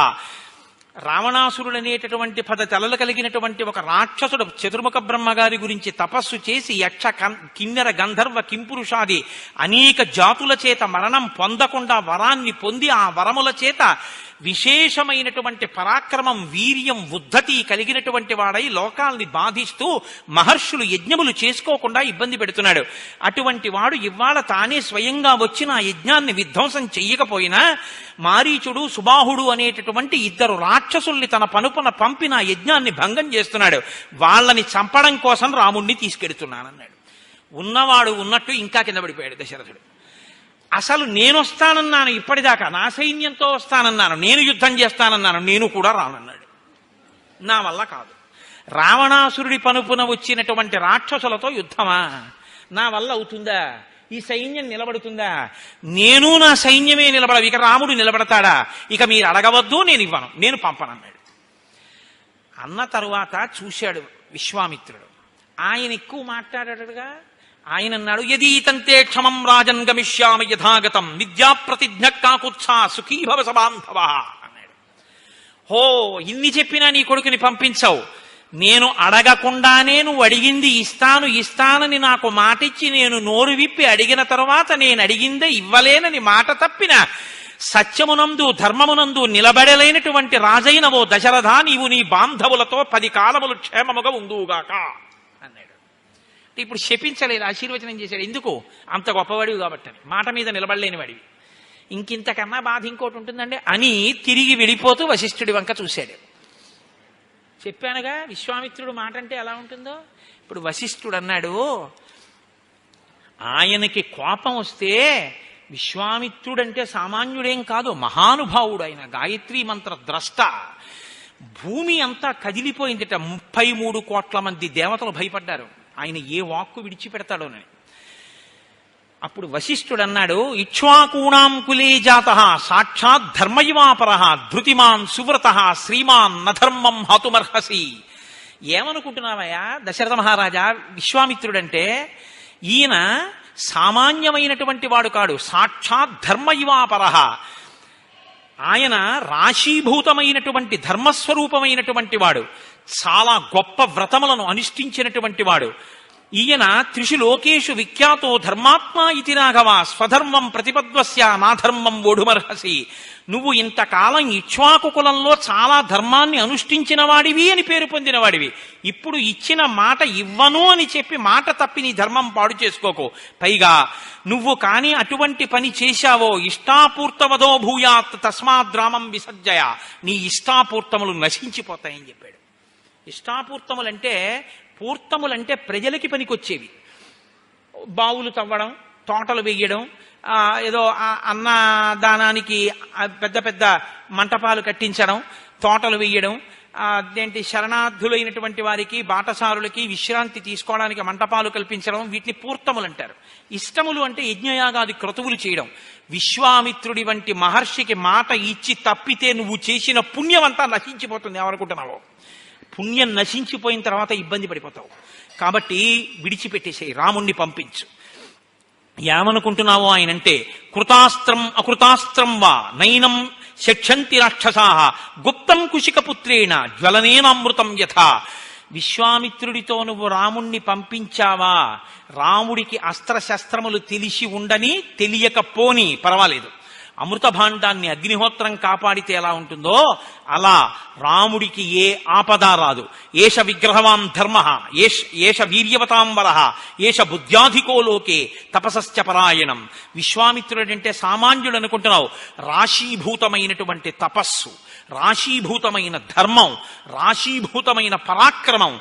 రావణాసురుడనేటటువంటి 10 తలలు కలిగినటువంటి ఒక రాక్షసుడు చతుర్ముఖ బ్రహ్మగారి గురించి తపస్సు చేసి యక్ష కిన్నెర గంధర్వ కింపురుషాది అనేక జాతుల చేత మరణం పొందకుండా వరాన్ని పొంది ఆ వరముల చేత విశేషమైనటువంటి పరాక్రమం వీర్యం ఉద్ధతి కలిగినటువంటి వాడై లోకాల్ని బాధిస్తూ మహర్షులు యజ్ఞములు చేసుకోకుండా ఇబ్బంది పెడుతున్నాడు. అటువంటి వాడు ఇవాళ తానే స్వయంగా వచ్చి నా యజ్ఞాన్ని విధ్వంసం చెయ్యకపోయినా మారీచుడు సుబాహుడు అనేటటువంటి 2 రాక్షసుల్ని తన పనుపున పంపి నా యజ్ఞాన్ని భంగం చేస్తున్నాడు. వాళ్ళని చంపడం కోసం రాముణ్ణి తీసుకెడుతున్నానన్నాడు. ఉన్నవాడు ఉన్నట్టు ఇంకా కింద పడిపోయాడు దశరథుడు. అసలు నేనొస్తానన్నాను, ఇప్పటిదాకా నా సైన్యంతో వస్తానన్నాను, నేను యుద్ధం చేస్తానన్నాను, నేను కూడా రానన్నాడు. నా వల్ల కాదు. రావణాసురుడి పనుపున వచ్చినటువంటి రాక్షసులతో యుద్ధమా? నా వల్ల అవుతుందా? ఈ సైన్యం నిలబడుతుందా? నేను నా సైన్యమే నిలబడవు, ఇక రాముడు నిలబడతాడా? ఇక మీరు అడగవద్దు, నేను ఇవ్వను, నేను పంపనన్నాడు. అన్న తరువాత చూశాడు విశ్వామిత్రుడు. ఆయన ఎక్కువ మాట్లాడాడుగా. ఆయన అన్నాడు, యదీతంతే క్షమం రాజన్ గమిష్యామి యథాగతం విద్యా ప్రతిజ్ఞ కాకుత్సా సుఖీభవ సబాంధవ అన్నాడు. హో, ఇన్ని చెప్పినా నీ కొడుకుని పంపించావు. నేను అడగకుండానే నువ్వు అడిగింది ఇస్తానని నాకు మాటిచ్చి నేను నోరు విప్పి అడిగిన తరువాత నేను అడిగిందే ఇవ్వలేనని మాట తప్పిన సత్యమునందు ధర్మమునందు నిలబడలేనటువంటి రాజైనవో దశరథ, నీవు నీ బాంధవులతో 10 కాలములు క్షేమముగా ఉందువుగాక అన్నాడు. ఇప్పుడు శపించలేదు, ఆశీర్వచనం చేశాడు. ఎందుకు? అంత గొప్పవాడివి కాబట్టి, మాట మీద నిలబడలేని వాడివి. ఇంకింతకన్నా బాధ ఇంకోటి ఉంటుందండి అని తిరిగి వెళ్ళిపోతూ వశిష్ఠుడి వంక చూశాడు. చెప్పానుగా విశ్వామిత్రుడు మాట అంటే ఎలా ఉంటుందో. ఇప్పుడు వశిష్ఠుడు అన్నాడు, ఆయనకి కోపం వస్తే విశ్వామిత్రుడంటే సామాన్యుడేం కాదు, మహానుభావుడు. ఆయన గాయత్రీ మంత్ర ద్రష్ట. భూమి అంతా కదిలిపోయిందిట. 33 కోట్ల మంది దేవతలు భయపడ్డారు ఆయన ఏ వాక్కు విడిచిపెడతాడోనని. అప్పుడు వశిష్ఠుడు అన్నాడు, ఇక్ష్వాకూణాం కులే జాత సాక్షాత్ ధర్మయువాపర ధృతిమాన్ సువ్రత శ్రీమాన్ నధర్మం హతుమర్హసి. ఏమనుకుంటున్నావయ్యా దశరథ మహారాజా, విశ్వామిత్రుడంటే ఈయన సామాన్యమైనటువంటి వాడు కాడు, సాక్షాత్ ధర్మయువాపర. ఆయన రాశీభూతమైనటువంటి ధర్మస్వరూపమైనటువంటి వాడు, చాలా గొప్ప వ్రతములను అనుష్ఠించినటువంటి వాడు. ఈయన త్రిషు లోకేషు విఖ్యాతో ధర్మాత్మా ఇతి రాఘవ స్వధర్మం ప్రతిపద్వస్య నాధర్మం ఓఢుమర్హసి. నువ్వు ఇంతకాలం ఇక్ష్వాకు కులంలో చాలా ధర్మాన్ని అనుష్ఠించిన వాడివి అని పేరు పొందిన వాడివి. ఇప్పుడు ఇచ్చిన మాట ఇవ్వను అని చెప్పి మాట తప్పి నీ ధర్మం పాడు చేసుకోకు. పైగా నువ్వు కాని అటువంటి పని చేశావో ఇష్టాపూర్తవదో భూయాత్ తస్మాద్రామం విసర్జయ, నీ ఇష్టాపూర్తములు నశించిపోతాయని చెప్పాడు. ఇష్టాపూర్తములంటే, పూర్తములంటే ప్రజలకి పనికొచ్చేవి. బావులు తవ్వడం, తోటలు వేయడం, ఏదో అన్నదానానికి పెద్ద పెద్ద మంటపాలు కట్టించడం, తోటలు వేయడం, అదేంటి శరణార్థులైనటువంటి వారికి బాటసారులకి విశ్రాంతి తీసుకోవడానికి మంటపాలు కల్పించడం, వీటిని పూర్తములు అంటారు. ఇష్టములు అంటే యజ్ఞయాగాది క్రతువులు చేయడం. విశ్వామిత్రుడి వంటి మహర్షికి మాట ఇచ్చి తప్పితే నువ్వు చేసిన పుణ్యమంతా నశించిపోతుంది. ఏమనుకుంటున్నావు? పుణ్యం నశించిపోయిన తర్వాత ఇబ్బంది పడిపోతావు. కాబట్టి విడిచిపెట్టేసేయి, రాముణ్ణి పంపించు. ఏమనుకుంటున్నావో ఆయనంటే, కృతాస్త్రం అకృతాస్త్రం వా నైనం శక్షంతి రాక్షసా గుప్తం కుశికపుత్రేణ జ్వలనేనామృతం యథా. విశ్వామిత్రుడితో నువ్వు రాముణ్ణి పంపించావా, రాముడికి అస్త్రశస్త్రములు తెలిసి ఉండని తెలియకపోని పర్వాలేదు, అమృత భాండాన్ని అగ్నిహోత్రం కాపాడితే ఎలా ఉంటుందో అలా రాముడికి ఏ ఆపద రాదు. ఏష విగ్రహవాన్ ధర్మ, ఏష వీర్యవతాం వరః, ఏష బుద్ధ్యాధికో లోకే తపసశ్చ పరాయణం. విశ్వామిత్రుడంటే సామాన్యుడు అనుకుంటున్నావు. రాశీభూతమైనటువంటి తపస్సు, రాశీభూతమైన ధర్మం, రాశీభూతమైన పరాక్రమం.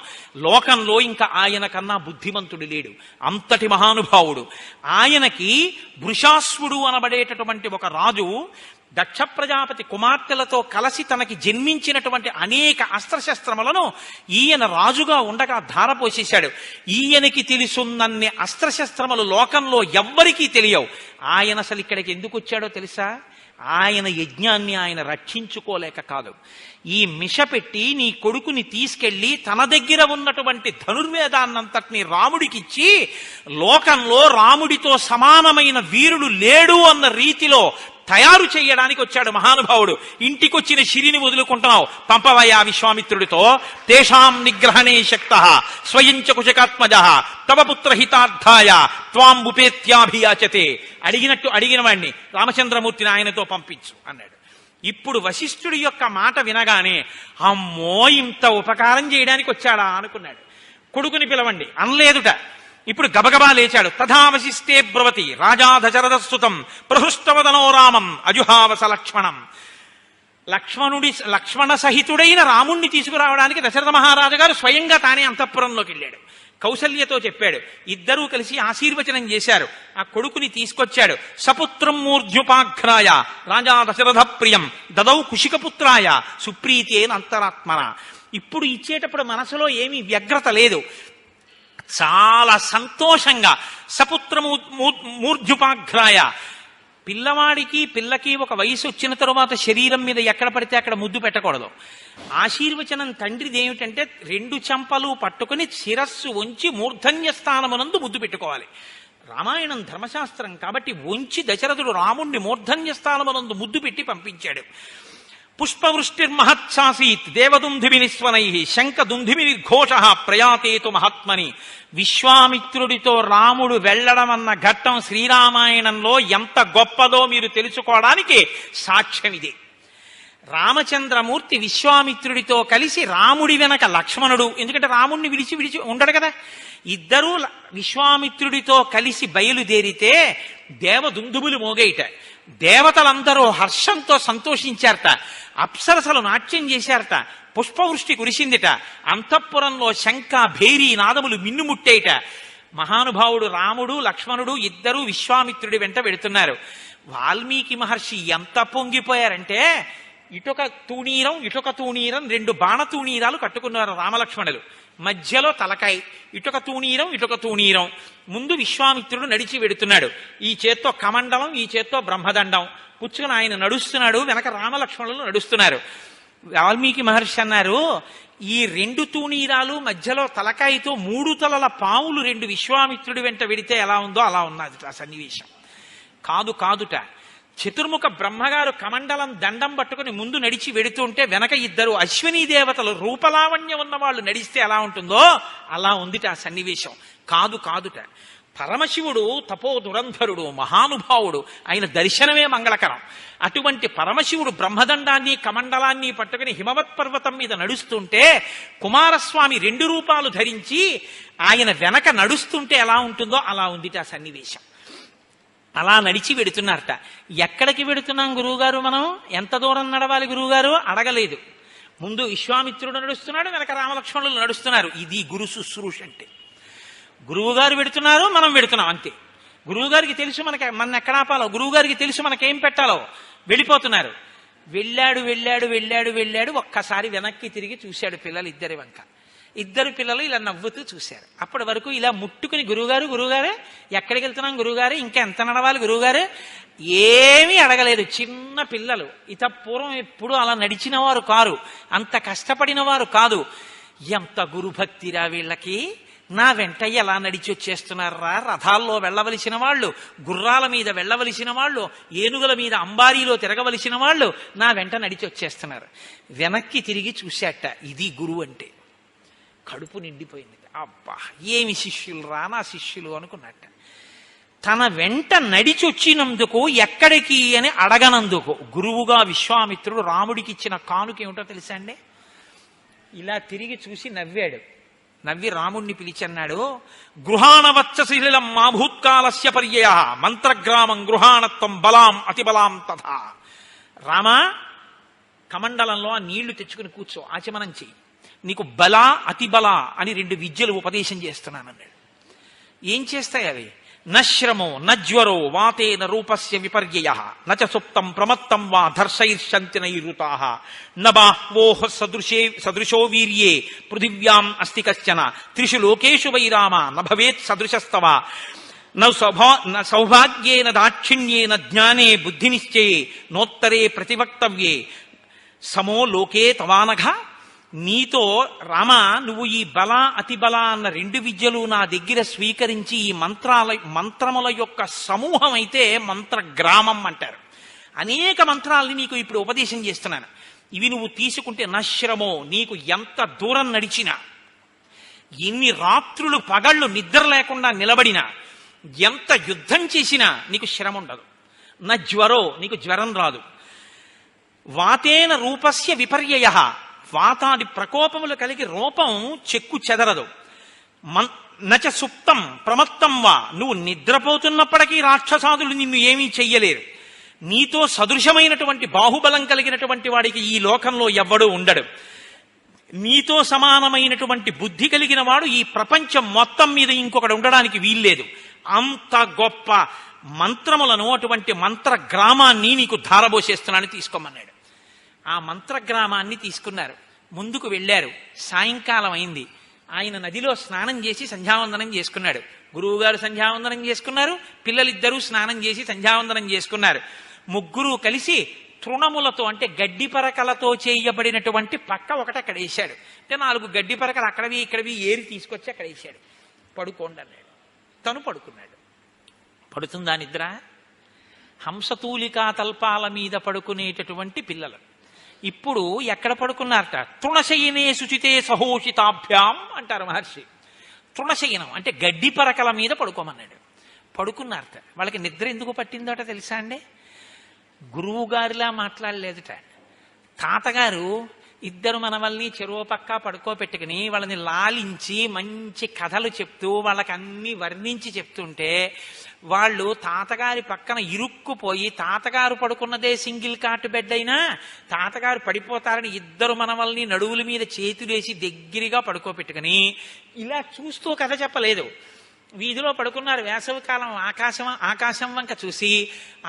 లోకంలో ఇంకా ఆయన కన్నా బుద్ధిమంతుడు లేడు. అంతటి మహానుభావుడు. ఆయనకి వృషాశ్వుడు అనబడేటటువంటి ఒక రాజు దక్ష ప్రజాపతి కుమార్తెలతో కలిసి తనకి జన్మించినటువంటి అనేక అస్త్రశస్త్రములను ఈయన రాజుగా ఉండగా ధారపోసేశాడు. ఈయనకి తెలుసున్నన్ని అస్త్రశస్త్రములు లోకంలో ఎవ్వరికీ తెలియవు. ఆయన అసలు ఇక్కడికి ఎందుకు వచ్చాడో తెలుసా? ఆయన యజ్ఞాన్ని ఆయన రక్షించుకోలేక కాదు. ఈ మిష పెట్టి నీ కొడుకుని తీసుకెళ్లి తన దగ్గర ఉన్నటువంటి ధనుర్వేదాన్నంతటిని రాముడికిచ్చి లోకంలో రాముడితో సమానమైన వీరుడు లేడు అన్న రీతిలో తయారు చేయడానికి వచ్చాడు మహానుభావుడు. ఇంటికొచ్చిన శిరిని వదులుకుంటున్నావు, పంపవయ్యా విశ్వామిత్రుడితో. తేషాం నిగ్రహణే శక్తః స్వయం చ కుశకాత్మజ తవ పుత్ర హితార్థాయ త్వాం ఉపేత్యాభియాచతే. అడిగినట్టు అడిగిన వాడిని రామచంద్రమూర్తిని ఆయనతో పంపించు అన్నాడు. ఇప్పుడు వశిష్ఠుడి యొక్క మాట వినగానే అమ్మో ఇంత ఉపకారం చేయడానికి వచ్చాడా అనుకున్నాడు. కొడుకుని పిలవండి అనలేదుట. ఇప్పుడు గబగబా లేచాడు. తథావశిష్టే బ్రవతి రాజా దశరథస్తుతం ప్రహృష్టవదనో రామం అజుహావస లక్ష్మణం. లక్ష్మణ సహితుడైన రాముణ్ణి తీసుకురావడానికి దశరథ మహారాజు గారు స్వయంగా తానే అంతఃపురంలోకి వెళ్ళాడు. కౌసల్యతో చెప్పాడు. ఇద్దరూ కలిసి ఆశీర్వచనం చేశారు. ఆ కొడుకుని తీసుకొచ్చాడు. సపుత్రం మూర్ధ్యుపాఘ్రాయ రాజా దశరథ ప్రియం దదౌ కుశికపుత్రాయ సుప్రీతేన అంతరాత్మన. ఇప్పుడు ఇచ్చేటప్పుడు మనసులో ఏమీ వ్యగ్రత లేదు, చాలా సంతోషంగా. సపుత్రము మూర్ధ్యుపాఘ్రాయ, పిల్లవాడికి పిల్లకి ఒక వయసు వచ్చిన తరువాత శరీరం మీద ఎక్కడ పడితే అక్కడ ముద్దు పెట్టకూడదు. ఆశీర్వచనం తండ్రిది ఏమిటంటే 2 చెంపలు పట్టుకుని శిరస్సు వంచి మూర్ధన్య స్థానమునందు ముద్దు పెట్టుకోవాలి. రామాయణం ధర్మశాస్త్రం కాబట్టి వంచి దశరథుడు రాముణ్ణి మూర్ధన్య స్థానమునందు ముద్దు పెట్టి పంపించాడు. పుష్పవృష్టిర్మహత్సాసీత్ దేవదుంధిమినిస్వనై శంఖదుంధిమిర్ఘోష ప్రయాతేతు మహాత్మని. విశ్వామిత్రుడితో రాముడు వెళ్ళడం అన్న ఘట్టం శ్రీరామాయణంలో ఎంత గొప్పదో మీరు తెలుసుకోవడానికి సాక్ష్యం ఇదే. రామచంద్రమూర్తి విశ్వామిత్రుడితో కలిసి రాముడి వెనక లక్ష్మణుడు, ఎందుకంటే రాముడిని విడిచి ఉండడు కదా, ఇద్దరూ విశ్వామిత్రుడితో కలిసి బయలుదేరితే దేవదుందుబులు మోగేయట. దేవతలందరూ హర్షంతో సంతోషించారట. అప్సరసలు నాట్యం చేశారట. పుష్పవృష్టి కురిసిందిట. అంతఃపురంలో శంఖ భేరీ నాదములు మిన్నుముట్టేయట. మహానుభావుడు రాముడు లక్ష్మణుడు ఇద్దరూ విశ్వామిత్రుడి వెంట వెడుతున్నారు. వాల్మీకి మహర్షి ఎంత పొంగిపోయారంటే ఇటొక తూణీరం 2 బాణతూణీరాలు కట్టుకున్నారు రామలక్ష్మణులు. మధ్యలో తలకాయ, ఇటొక తూణీరం. ముందు విశ్వామిత్రుడు నడిచి వెడుతున్నాడు. ఈ చేత్తో కమండలం, ఈ చేత్తో బ్రహ్మదండం పుచ్చుకుని ఆయన నడుస్తున్నాడు. వెనక రామలక్ష్మణులు నడుస్తున్నారు. వాల్మీకి మహర్షి అన్నారు, ఈ 2 తూణీరాలు మధ్యలో తలకాయతో 3 తలల పావులు 2 విశ్వామిత్రుడి వెంట వెడితే ఎలా ఉందో అలా ఉన్నది ఆ సన్నివేశం. కాదుట, చతుర్ముఖ బ్రహ్మగారు కమండలం దండం పట్టుకుని ముందు నడిచి వెడుతుంటే వెనక 2 అశ్వినీ దేవతలు రూపలావణ్యం ఉన్న వాళ్ళు నడిస్తే ఎలా ఉంటుందో అలా ఉందిట ఆ సన్నివేశం. కాదుట, పరమశివుడు తపో దురంధరుడు మహానుభావుడు, ఆయన దర్శనమే మంగళకరం. అటువంటి పరమశివుడు బ్రహ్మదండాన్ని కమండలాన్ని పట్టుకుని హిమవత్ పర్వతం మీద నడుస్తుంటే కుమారస్వామి 2 రూపాలు ధరించి ఆయన వెనక నడుస్తుంటే ఎలా ఉంటుందో అలా ఉందిట ఆ సన్నివేశం. అలా నడిచి వెడుతున్నారట. ఎక్కడికి వెడుతున్నాం గురువుగారు, మనం ఎంత దూరం నడవాలి గురువుగారు అడగలేదు. ముందు విశ్వామిత్రుడు నడుస్తున్నాడు, వెనక రామలక్ష్మణులు నడుస్తున్నారు. ఇది గురు శుశ్రూష అంటే. గురువుగారు వెడుతున్నారు, మనం వెడుతున్నాం అంతే. గురువుగారికి తెలుసు మన ఎక్కడ ఆపాలో, గురువుగారికి తెలుసు మనకేం పెట్టాలో. వెళ్ళిపోతున్నారు. వెళ్ళాడు. ఒక్కసారి వెనక్కి తిరిగి చూశాడు పిల్లలు ఇద్దరి వంక. 2 పిల్లలు ఇలా నవ్వుతూ చూశారు. అప్పటి వరకు ఇలా ముట్టుకుని గురువుగారే ఎక్కడికి వెళ్తున్నాం గురువుగారు, ఇంకా ఎంత నడవాలి గురువుగారు, ఏమీ అడగలేదు. చిన్న పిల్లలు, పూర్వం ఎప్పుడు అలా నడిచిన వారు కారు, అంత కష్టపడిన వారు కాదు. ఎంత గురుభక్తిరా వీళ్ళకి, నా వెంట ఎలా నడిచి వచ్చేస్తున్నారా, రథాల్లో వెళ్ళవలసిన వాళ్ళు, గుర్రాల మీద వెళ్ళవలసిన వాళ్ళు, ఏనుగుల మీద అంబారీలో తిరగవలసిన వాళ్ళు నా వెంట నడిచి వచ్చేస్తున్నారు. వెనక్కి తిరిగి చూశాట. ఇది గురువు అంటే. కడుపు నిండిపోయింది. అబ్బా ఏమి శిష్యులు రా నా శిష్యులు అనుకున్నట్ట. తన వెంట నడిచి వచ్చినందుకు ఎక్కడికి అని అడగనందుకు గురువుగా విశ్వామిత్రుడు రాముడికి ఇచ్చిన కానుక ఏమిటో తెలుసా అండి? ఇలా తిరిగి చూసి నవ్వాడు. నవ్వి రాముణ్ణి పిలిచన్నాడు, గృహాణవచ్చశీలం మా భూత్కాలస్య పర్యయ మంత్రగ్రామం గృహాణత్వం బలాం అతిబలాం తథా. రామా, కమండలంలో ఆ నీళ్లు తెచ్చుకుని కూర్చో, ఆచమనం చెయ్యి, నీకు బల అతిబల అని 2 విద్యలు ఉపదేశం చేస్తున్నానన్నాడు. ఏం చేస్తాయి అవి? నశ్రమో నజ్వరో వాతేన రూపస్య విపర్యయ నచ సుప్తం ప్రమత్తం వా ధర్షైర్షంతి నైరుతాః నబాహ్వోః సదృశో వీర్యే పృథివ్యాం అస్తి కశ్చన త్రిషు లోకేషు వై రామ నభవేత్ సదృశస్తవ సౌభాగ్యేన దాక్షిణ్యేన జ్ఞానే బుద్ధినిశ్చయే నోత్తరే ప్రతివక్తవ్యే సమో లోకే తవానఘ. నీతో రామ, నువ్వు ఈ బల అతిబల అన్న 2 విద్యలు నా దగ్గర స్వీకరించి ఈ మంత్రముల యొక్క సమూహం అయితే మంత్రగ్రామం అంటారు. అనేక మంత్రాలని నీకు ఇప్పుడు ఉపదేశం చేస్తున్నాను. ఇవి నువ్వు తీసుకుంటే నశ్రమో, నీకు ఎంత దూరం నడిచినా, ఎన్ని రాత్రులు పగళ్ళు నిద్ర లేకుండా నిలబడినా, ఎంత యుద్ధం చేసినా నీకు శ్రమ ఉండదు. నజ్వరో, నీకు జ్వరం రాదు. వాతేన రూపస్య విపర్యయ, వాతాది ప్రకోపములు కలిగి రూపం చెక్కు చెదరదు. నచ సుప్తం ప్రమత్తం వా, నువ్వు నిద్రపోతున్నప్పటికీ రాక్షసాదులు నిన్ను ఏమీ చెయ్యలేరు. నీతో సదృశమైనటువంటి బాహుబలం కలిగినటువంటి వాడికి ఈ లోకంలో ఎవ్వడూ ఉండడు. నీతో సమానమైనటువంటి బుద్ధి కలిగిన వాడు ఈ ప్రపంచం మొత్తం మీద ఇంకొకడు ఉండడానికి వీల్లేదు. అంత గొప్ప మంత్రములను, అటువంటి మంత్ర గ్రామాన్ని నీకు ధారబోసేస్తున్నాను, తీసుకోమన్నాడు. ఆ మంత్రగ్రామాన్ని తీసుకున్నారు. ముందుకు వెళ్ళారు. సాయంకాలం అయింది. ఆయన నదిలో స్నానం చేసి సంధ్యావందనం చేసుకున్నాడు. గురువుగారు సంధ్యావందనం చేసుకున్నారు. పిల్లలిద్దరూ స్నానం చేసి సంధ్యావందనం చేసుకున్నారు. ముగ్గురు కలిసి తృణములతో అంటే గడ్డి పరకలతో చేయబడినటువంటి పక్క ఒకటి అక్కడ వేశాడు. అంటే 4 గడ్డి పరకలు అక్కడవి ఇక్కడవి ఏరి తీసుకొచ్చి అక్కడ వేశాడు. పడుకోండి అన్నాడు. తను పడుకున్నాడు. పడుతుందా నిద్ర? హంసతూలికా తల్పాల మీద పడుకునేటటువంటి పిల్లలు ఇప్పుడు ఎక్కడ పడుకున్నారట? తృణశయనే శుచితే సహోషితాభ్యాం అంటారు మహర్షి. తృణశయనం అంటే గడ్డి పరకల మీద పడుకోమన్నాడు. పడుకున్నారట. వాళ్ళకి నిద్ర ఎందుకు పట్టిందోట తెలుసా అండి? గురువు గారిలా మాట్లాడలేదుట. తాతగారు ఇద్దరు మనవల్ని చెరువు పక్క పడుకోబెట్టుకుని వాళ్ళని లాలించి మంచి కథలు చెప్తూ వాళ్ళకి అన్ని వర్ణించి చెప్తుంటే వాళ్ళు తాతగారి పక్కన ఇరుక్కుపోయి, తాతగారు పడుకున్నదే సింగిల్ కాట్ బెడ్ అయినా తాతగారు పడిపోతారని ఇద్దరు మనవల్ని నడువుల మీద చేతులేసి దగ్గరగా పడుకోబెట్టుకుని ఇలా చూస్తూ కథ చెప్పలేదు. వీధిలో పడుకున్నారు. వేసవికాలం ఆకాశం వంక చూసి,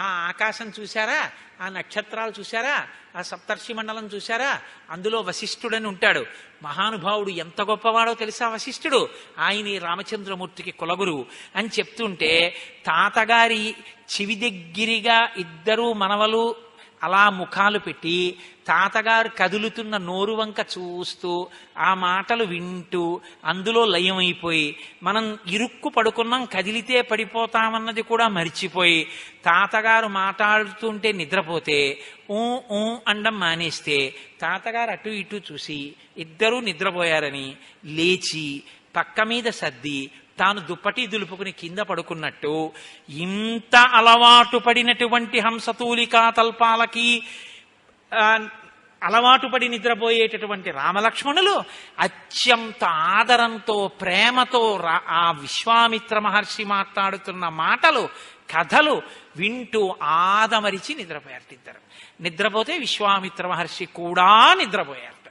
ఆ ఆకాశం చూశారా, ఆ నక్షత్రాలు చూశారా, ఆ సప్తర్షి మండలం చూశారా, అందులో వశిష్ఠుడని ఉంటాడు. మహానుభావుడు ఎంత గొప్పవాడో తెలుసా వశిష్ఠుడు? ఆయన రామచంద్రమూర్తికి కులగురువు అని చెప్తుంటే తాతగారి చెవి దగ్గరగా ఇద్దరు మనవలు అలా ముఖాలు పెట్టి తాతగారు కదులుతున్న నోరు వంక చూస్తూ ఆ మాటలు వింటూ అందులో లయమైపోయి, మనం ఇరుక్కు పడుకున్నాం కదిలితే పడిపోతామన్నది కూడా మరిచిపోయి తాతగారు మాట్లాడుతుంటే నిద్రపోతే ఊ ఊ అండం మానేస్తే తాతగారు అటు ఇటు చూసి ఇద్దరూ నిద్రపోయారని లేచి పక్క మీద సర్ది తాను దుప్పటి దులుపుకుని కింద పడుకున్నట్టు ఇంత అలవాటు పడినటువంటి హంసతూలికా తల్పాలకి అలవాటు పడి నిద్రపోయేటటువంటి రామలక్ష్మణులు అత్యంత ఆదరంతో ప్రేమతో ఆ విశ్వామిత్ర మహర్షి మాట్లాడుతున్న మాటలు కథలు వింటూ ఆదమరిచి నిద్రపోయారట ఇద్దరు. నిద్రపోతే విశ్వామిత్ర మహర్షి కూడా నిద్రపోయారట.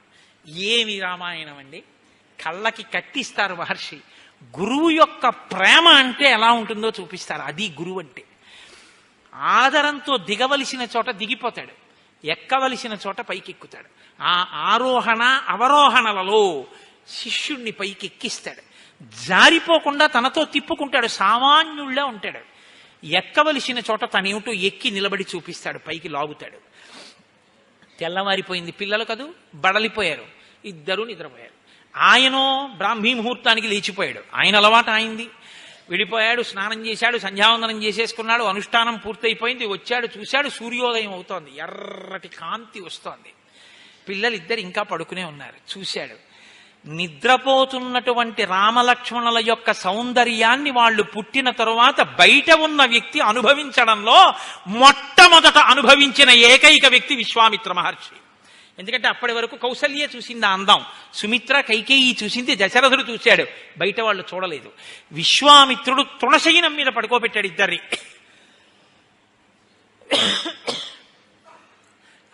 ఏమి రామాయణం అండి! కళ్ళకి కట్టిస్తారు మహర్షి. గురువు యొక్క ప్రేమ అంటే ఎలా ఉంటుందో చూపిస్తారు. అది గురువు అంటే. ఆదరంతో దిగవలసిన చోట దిగిపోతాడు, ఎక్కవలసిన చోట పైకెక్కుతాడు. ఆ ఆరోహణ అవరోహణలలో శిష్యుణ్ణి పైకెక్కిస్తాడు. జారిపోకుండా తనతో తిప్పుకుంటాడు. సామాన్యుళ్ళే ఉంటాడు. ఎక్కవలసిన చోట తనేమిటో ఎక్కి నిలబడి చూపిస్తాడు, పైకి లాగుతాడు. తెల్లవారిపోయింది. పిల్లలు కదూ బడలిపోయారు. ఇద్దరూ నిద్రపోయారు. ఆయనో బ్రాహ్మీ ముహూర్తానికి లేచిపోయాడు. ఆయన అలవాటు అయింది. విడిపోయాడు, స్నానం చేశాడు, సంధ్యావందనం చేసేసుకున్నాడు, అనుష్ఠానం పూర్తయిపోయింది. వచ్చాడు, చూశాడు, సూర్యోదయం అవుతోంది, ఎర్రటి కాంతి వస్తోంది. పిల్లలిద్దరు ఇంకా పడుకునే ఉన్నారు. చూశాడు, నిద్రపోతున్నటువంటి రామలక్ష్మణుల యొక్క సౌందర్యాన్ని వాళ్ళు పుట్టిన తరువాత బయట ఉన్న వ్యక్తి అనుభవించడంలో మొట్టమొదట అనుభవించిన ఏకైక వ్యక్తి విశ్వామిత్ర మహర్షి. ఎందుకంటే అప్పటి వరకు కౌసల్యే చూసింది ఆ అందం, సుమిత్ర కైకేయి చూసింది, దశరథుడు చూశాడు, బయట వాళ్ళు చూడలేదు. విశ్వామిత్రుడు తృణశయనం మీద పడుకోబెట్టాడు ఇద్దరిని.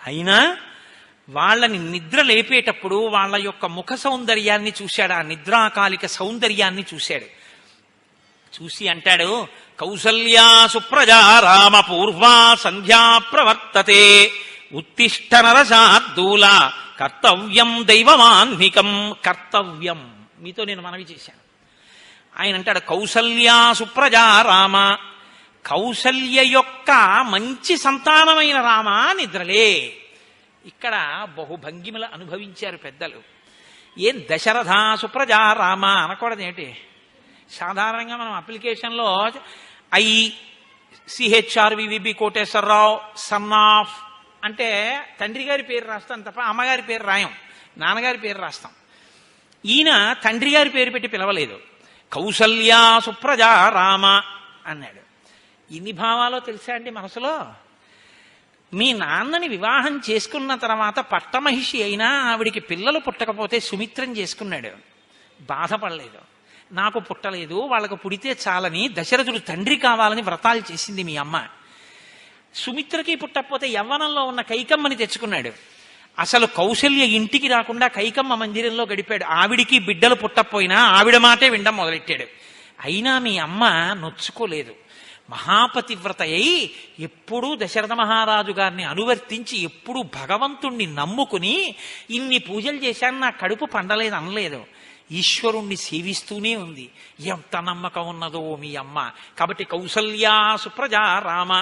అయినా వాళ్ళని నిద్ర లేపేటప్పుడు వాళ్ళ యొక్క ముఖ సౌందర్యాన్ని చూశాడు, ఆ నిద్రాకాలిక సౌందర్యాన్ని చూశాడు. చూసి అంటాడు, కౌసల్యా సుప్రజా రామ పూర్వా సంధ్యా ప్రవర్తతే ఉత్తిష్ట నరశార్దూల కర్తవ్యం దైవమాన్నికం. కర్తవ్యం మీతో నేను మనవి చేశాను. ఆయన అంటాడు, కౌసల్యా సుప్రజా రామ, కౌసల్య యొక్క మంచి సంతానమైన రామ నిద్రలే. ఇక్కడ బహుభంగిమలు అనుభవించారు పెద్దలు. ఏం దశరథ సుప్రజా రామ అనకూడదేంటి? సాధారణంగా మనం అప్లికేషన్లో CHRVVB కోటేశ్వరరావు సన్ ఆఫ్ అంటే తండ్రి గారి పేరు రాస్తాం తప్ప అమ్మగారి పేరు రాయం, నాన్నగారి పేరు రాస్తాం. ఈయన తండ్రి గారి పేరు పెట్టి పిలవలేదు, కౌసల్యా సుప్రజా రామ అన్నాడు. ఇన్ని భావాలో తెలుసా అండి మనసులో? మీ నాన్నని వివాహం చేసుకున్న తర్వాత పట్టమహిషి అయినా ఆవిడికి పిల్లలు పుట్టకపోతే సుమిత్రం చేసుకున్నాడు, బాధపడలేదు. నాకు పుట్టలేదు, వాళ్ళకు పుడితే చాలని దశరథుడు తండ్రి కావాలని వ్రతాలు చేసింది మీ అమ్మ. సుమిత్రకి పుట్టకపోతే యవ్వనంలో ఉన్న కైకమ్మని తెచ్చుకున్నాడు. అసలు కౌసల్య ఇంటికి రాకుండా కైకమ్మ మందిరంలో గడిపాడు. ఆవిడికి బిడ్డలు పుట్టకపోయినా ఆవిడ మాటే వినడం మొదలెట్టాడు. అయినా మీ అమ్మ నొచ్చుకోలేదు. మహాపతివ్రత అయి ఎప్పుడూ దశరథ మహారాజు గారిని అనువర్తించి ఎప్పుడూ భగవంతుణ్ణి నమ్ముకుని ఇన్ని పూజలు చేశాను, నా కడుపు పండలేదు అనలేదు. ఈశ్వరుణ్ణి సేవిస్తూనే ఉంది. ఎంత నమ్మకం ఉన్నదో మీ అమ్మ. కాబట్టి కౌసల్యా సుప్రజా రామ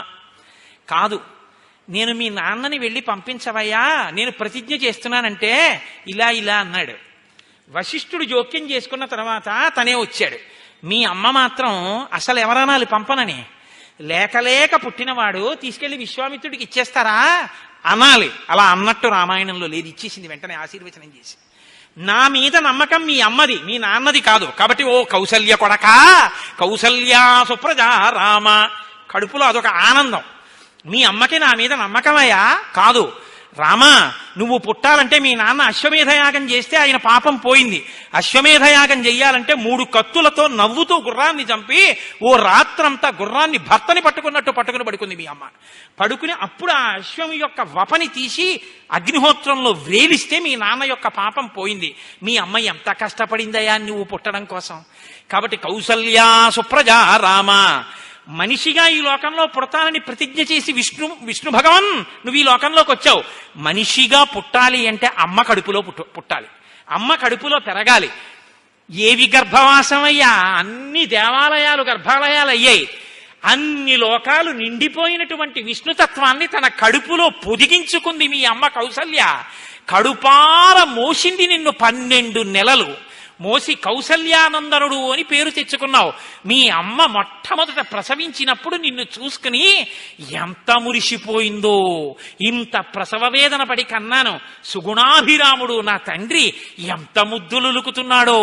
కాదు, నేను మీ నాన్నని వెళ్ళి పంపించవయ్యా, నేను ప్రతిజ్ఞ చేస్తున్నానంటే ఇలా ఇలా అన్నాడు. వశిష్ఠుడు జోక్యం చేసుకున్న తర్వాత తనే వచ్చాడు. మీ అమ్మ మాత్రం అసలు ఎవరనాలి పంపనని, లేక లేక పుట్టినవాడు తీసుకెళ్లి విశ్వామిత్రుడికి ఇచ్చేస్తారా అనాలి. అలా అన్నట్టు రామాయణంలో లేదు, ఇచ్చేసింది వెంటనే ఆశీర్వచనం చేసి. నా మీద నమ్మకం మీ అమ్మది, మీ నాన్నది కాదు. కాబట్టి ఓ కౌసల్య కొడకా, కౌసల్యా సుప్రజా రామ, కడుపులో అదొక ఆనందం. మీ అమ్మకి నా మీద నమ్మకమయ్యా కాదు. రామా, నువ్వు పుట్టాలంటే మీ నాన్న అశ్వమేధయాగం చేస్తే ఆయన పాపం పోయింది. అశ్వమేధయాగం చెయ్యాలంటే 3 కత్తులతో నవ్వుతూ గుర్రాన్ని చంపి ఓ రాత్రంతా గుర్రాన్ని భర్తని పట్టుకున్నట్టు పట్టుకుని పడుకుంది మీ అమ్మ. పడుకుని అప్పుడు ఆ అశ్వం యొక్క వపని తీసి అగ్నిహోత్రంలో వ్రేలిస్తే మీ నాన్న యొక్క పాపం పోయింది. మీ అమ్మ ఎంత కష్టపడిందయ్యా నువ్వు పుట్టడం కోసం. కాబట్టి కౌసల్యా సుప్రజా రామ, మనిషిగా ఈ లోకంలో పుడతానని ప్రతిజ్ఞ చేసి విష్ణు భగవాన్ నువ్వు ఈ లోకంలోకి వచ్చావు. మనిషిగా పుట్టాలి అంటే అమ్మ కడుపులో పుట్టాలి, అమ్మ కడుపులో పెరగాలి. ఏవి గర్భవాసం అయ్యా, అన్ని దేవాలయాలు గర్భాలయాలు అయ్యాయి. అన్ని లోకాలు నిండిపోయినటువంటి విష్ణుతత్వాన్ని తన కడుపులో పొదిగించుకుంది మీ అమ్మ కౌసల్య. కడుపార మోసింది నిన్ను 12 నెలలు మోసి కౌసల్యానందనుడు అని పేరు తెచ్చుకున్నావు. మీ అమ్మ మొట్టమొదట ప్రసవించినప్పుడు నిన్ను చూసుకుని ఎంత మురిసిపోయిందో. ఇంత ప్రసవ వేదన పడి కన్నాను, సుగుణాభిరాముడు నా తండ్రి ఎంత ముద్దులులుకుతున్నాడో.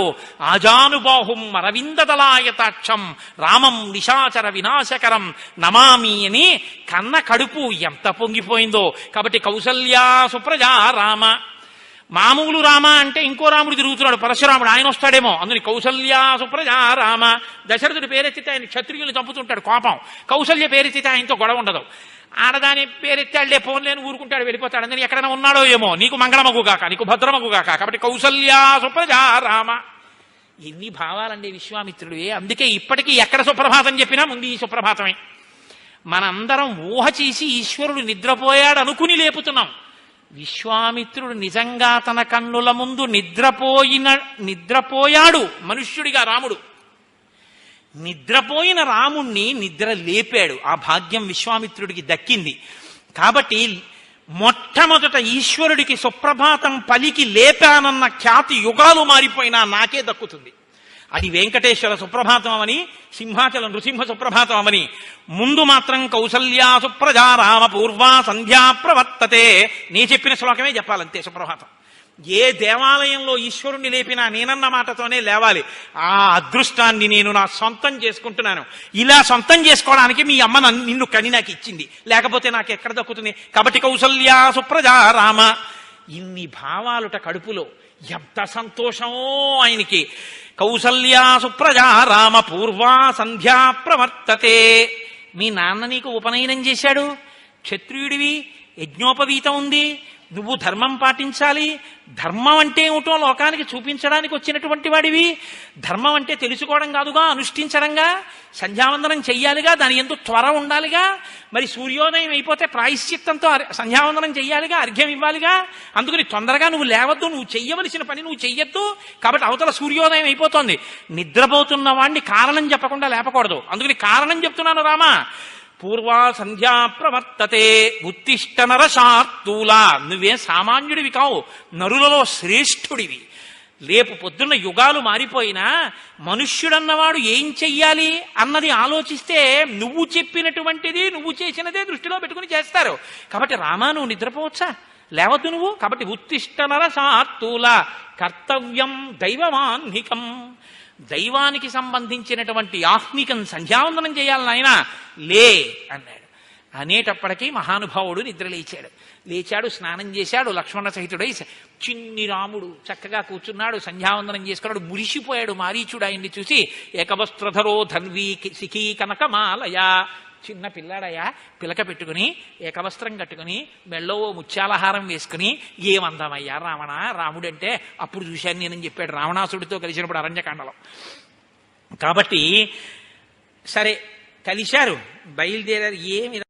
ఆజానుబాహుం అరవిందదలాయతాక్షం రామం నిశాచర వినాశకరం నమామి అని కన్న కడుపు ఎంత పొంగిపోయిందో. కాబట్టి కౌసల్యా సుప్రజా రామ. మామూలు రామ అంటే ఇంకో రాముడు తిరుగుతున్నాడు, పరశురాముడు, ఆయన వస్తాడేమో. అందుని కౌసల్యా సుప్రజా రామ. దశరథుడి పేరెత్తితే ఆయన క్షత్రియుల్ని చంపుతుంటాడు కోపం, కౌసల్య పేరెత్తితే ఆయనతో గొడవ ఉండదు. ఆడదాని పేరెత్తాళ్లే ఫోన్లేని ఊరుకుంటాడు, వెళ్ళిపోతాడు. అందుని ఎక్కడైనా ఉన్నాడో ఏమో, నీకు మంగళమగుగాక, నీకు భద్రమగుగాక. కాబట్టి కౌసల్యా సుప్రజా రామ. ఎన్ని భావాలండి విశ్వామిత్రుడు. అందుకే ఇప్పటికీ ఎక్కడ సుప్రభాతం చెప్పినా ముందు ఈ సుప్రభాతమే. మనందరం ఊహ చేసి ఈశ్వరుడు నిద్రపోయాడు అనుకుని లేపుతున్నాం. విశ్వామిత్రుడు నిజంగా తన కన్నుల ముందు నిద్రపోయాడు మనుష్యుడిగా. రాముడు నిద్రపోయిన రాముణ్ణి నిద్ర లేపాడు. ఆ భాగ్యం విశ్వామిత్రుడికి దక్కింది. కాబట్టి మొట్టమొదట ఈశ్వరుడికి సుప్రభాతం పలికి లేపానన్న ఖ్యాతి యుగాలు మారిపోయినా నాకే దక్కుతుంది. అది వెంకటేశ్వర సుప్రభాతం అని, సింహాచల నృసింహ సుప్రభాతం అని. ముందు మాత్రం కౌసల్యా సుప్రజా రామ పూర్వా సంధ్యా ప్రవర్తతే. నే చెప్పిన శ్లోకమే చెప్పాలంతే సుప్రభాతం. ఏ దేవాలయంలో ఈశ్వరుణ్ణి లేపినా నేనన్న మాటతోనే లేవాలి. ఆ అదృష్టాన్ని నేను నా సొంతం చేసుకుంటున్నాను. ఇలా సొంతం చేసుకోవడానికి మీ అమ్మ నిన్ను కని నాకు ఇచ్చింది, లేకపోతే నాకు ఎక్కడ దక్కుతుంది. కాబట్టి కౌసల్యా సుప్రజా రామ. ఇన్ని భావాలుట కడుపులో, ఎంత సంతోషమో ఆయనకి. కౌసల్యా సుప్రజా రామ పూర్వా సంధ్యా ప్రవర్తతే. మీ నాన్న నీకు ఉపనయనం చేశాడు, క్షత్రియుడివి, యజ్ఞోపవీతం ఉంది, నువ్వు ధర్మం పాటించాలి. ధర్మం అంటే ఏమిటో లోకానికి చూపించడానికి వచ్చినటువంటి వాడివి. ధర్మం అంటే తెలుసుకోవడం కాదుగా, అనుష్ఠించడంగా. సంధ్యావందనం చెయ్యాలిగా, దాని ఎందు త్వర ఉండాలిగా. మరి సూర్యోదయం అయిపోతే ప్రాయశ్చిత్తంతో సంధ్యావందనం చెయ్యాలిగా, అర్ఘ్యం ఇవ్వాలిగా. అందుకని తొందరగా నువ్వు లేవద్దు, నువ్వు చెయ్యవలసిన పని నువ్వు చెయ్యొద్దు. కాబట్టి అవతల సూర్యోదయం అయిపోతోంది. నిద్రపోతున్న వాడిని కారణం చెప్పకుండా లేపకూడదు. అందుకని కారణం చెప్తున్నాను రామా. పూర్వా సంధ్యా ప్రవర్తతే ఉత్తిష్ట నరశార్తూలా. నువ్వేం సామాన్యుడివి కావు, నరులలో శ్రేష్ఠుడివి. రేపు పొద్దున్న యుగాలు మారిపోయినా మనుష్యుడన్నవాడు ఏం చెయ్యాలి అన్నది ఆలోచిస్తే నువ్వు చెప్పినటువంటిది నువ్వు చేసినదే దృష్టిలో పెట్టుకుని చేస్తారు. కాబట్టి రామా, నువ్వు నిద్రపోవచ్చా, లేవద్దు నువ్వు. కాబట్టి ఉత్తిష్ట నరశార్తూలా కర్తవ్యం దైవమాన్నికం. దైవానికి సంబంధించినటువంటి ఆహ్నికం సంధ్యావందనం చేయాలి నాయనా, లే అన్నాడు. అనేటప్పటికీ మహానుభావుడు నిద్రలేచాడు. లేచాడు, స్నానం చేశాడు, లక్ష్మణ సహితుడై చిన్ని రాముడు చక్కగా కూర్చున్నాడు, సంధ్యావందనం చేసుకున్నాడు. మురిసిపోయాడు మారీచుడు ఆయన్ని చూసి. ఏకవస్త్రధరో ధన్వీ సిఖీ కనకమాలయ. చిన్న పిల్లాడయ్యా, పిలక పెట్టుకుని ఏకవస్త్రం కట్టుకుని మెళ్ళో ముత్యాలహారం వేసుకుని ఏమందామయ్యా రావణ, రాముడంటే అప్పుడు చూశాను నేనని చెప్పాడు రావణాసుడితో కలిసినప్పుడు అరణ్యకాండలో. కాబట్టి సరే కలిశారు, బయలుదేరారు. ఏమి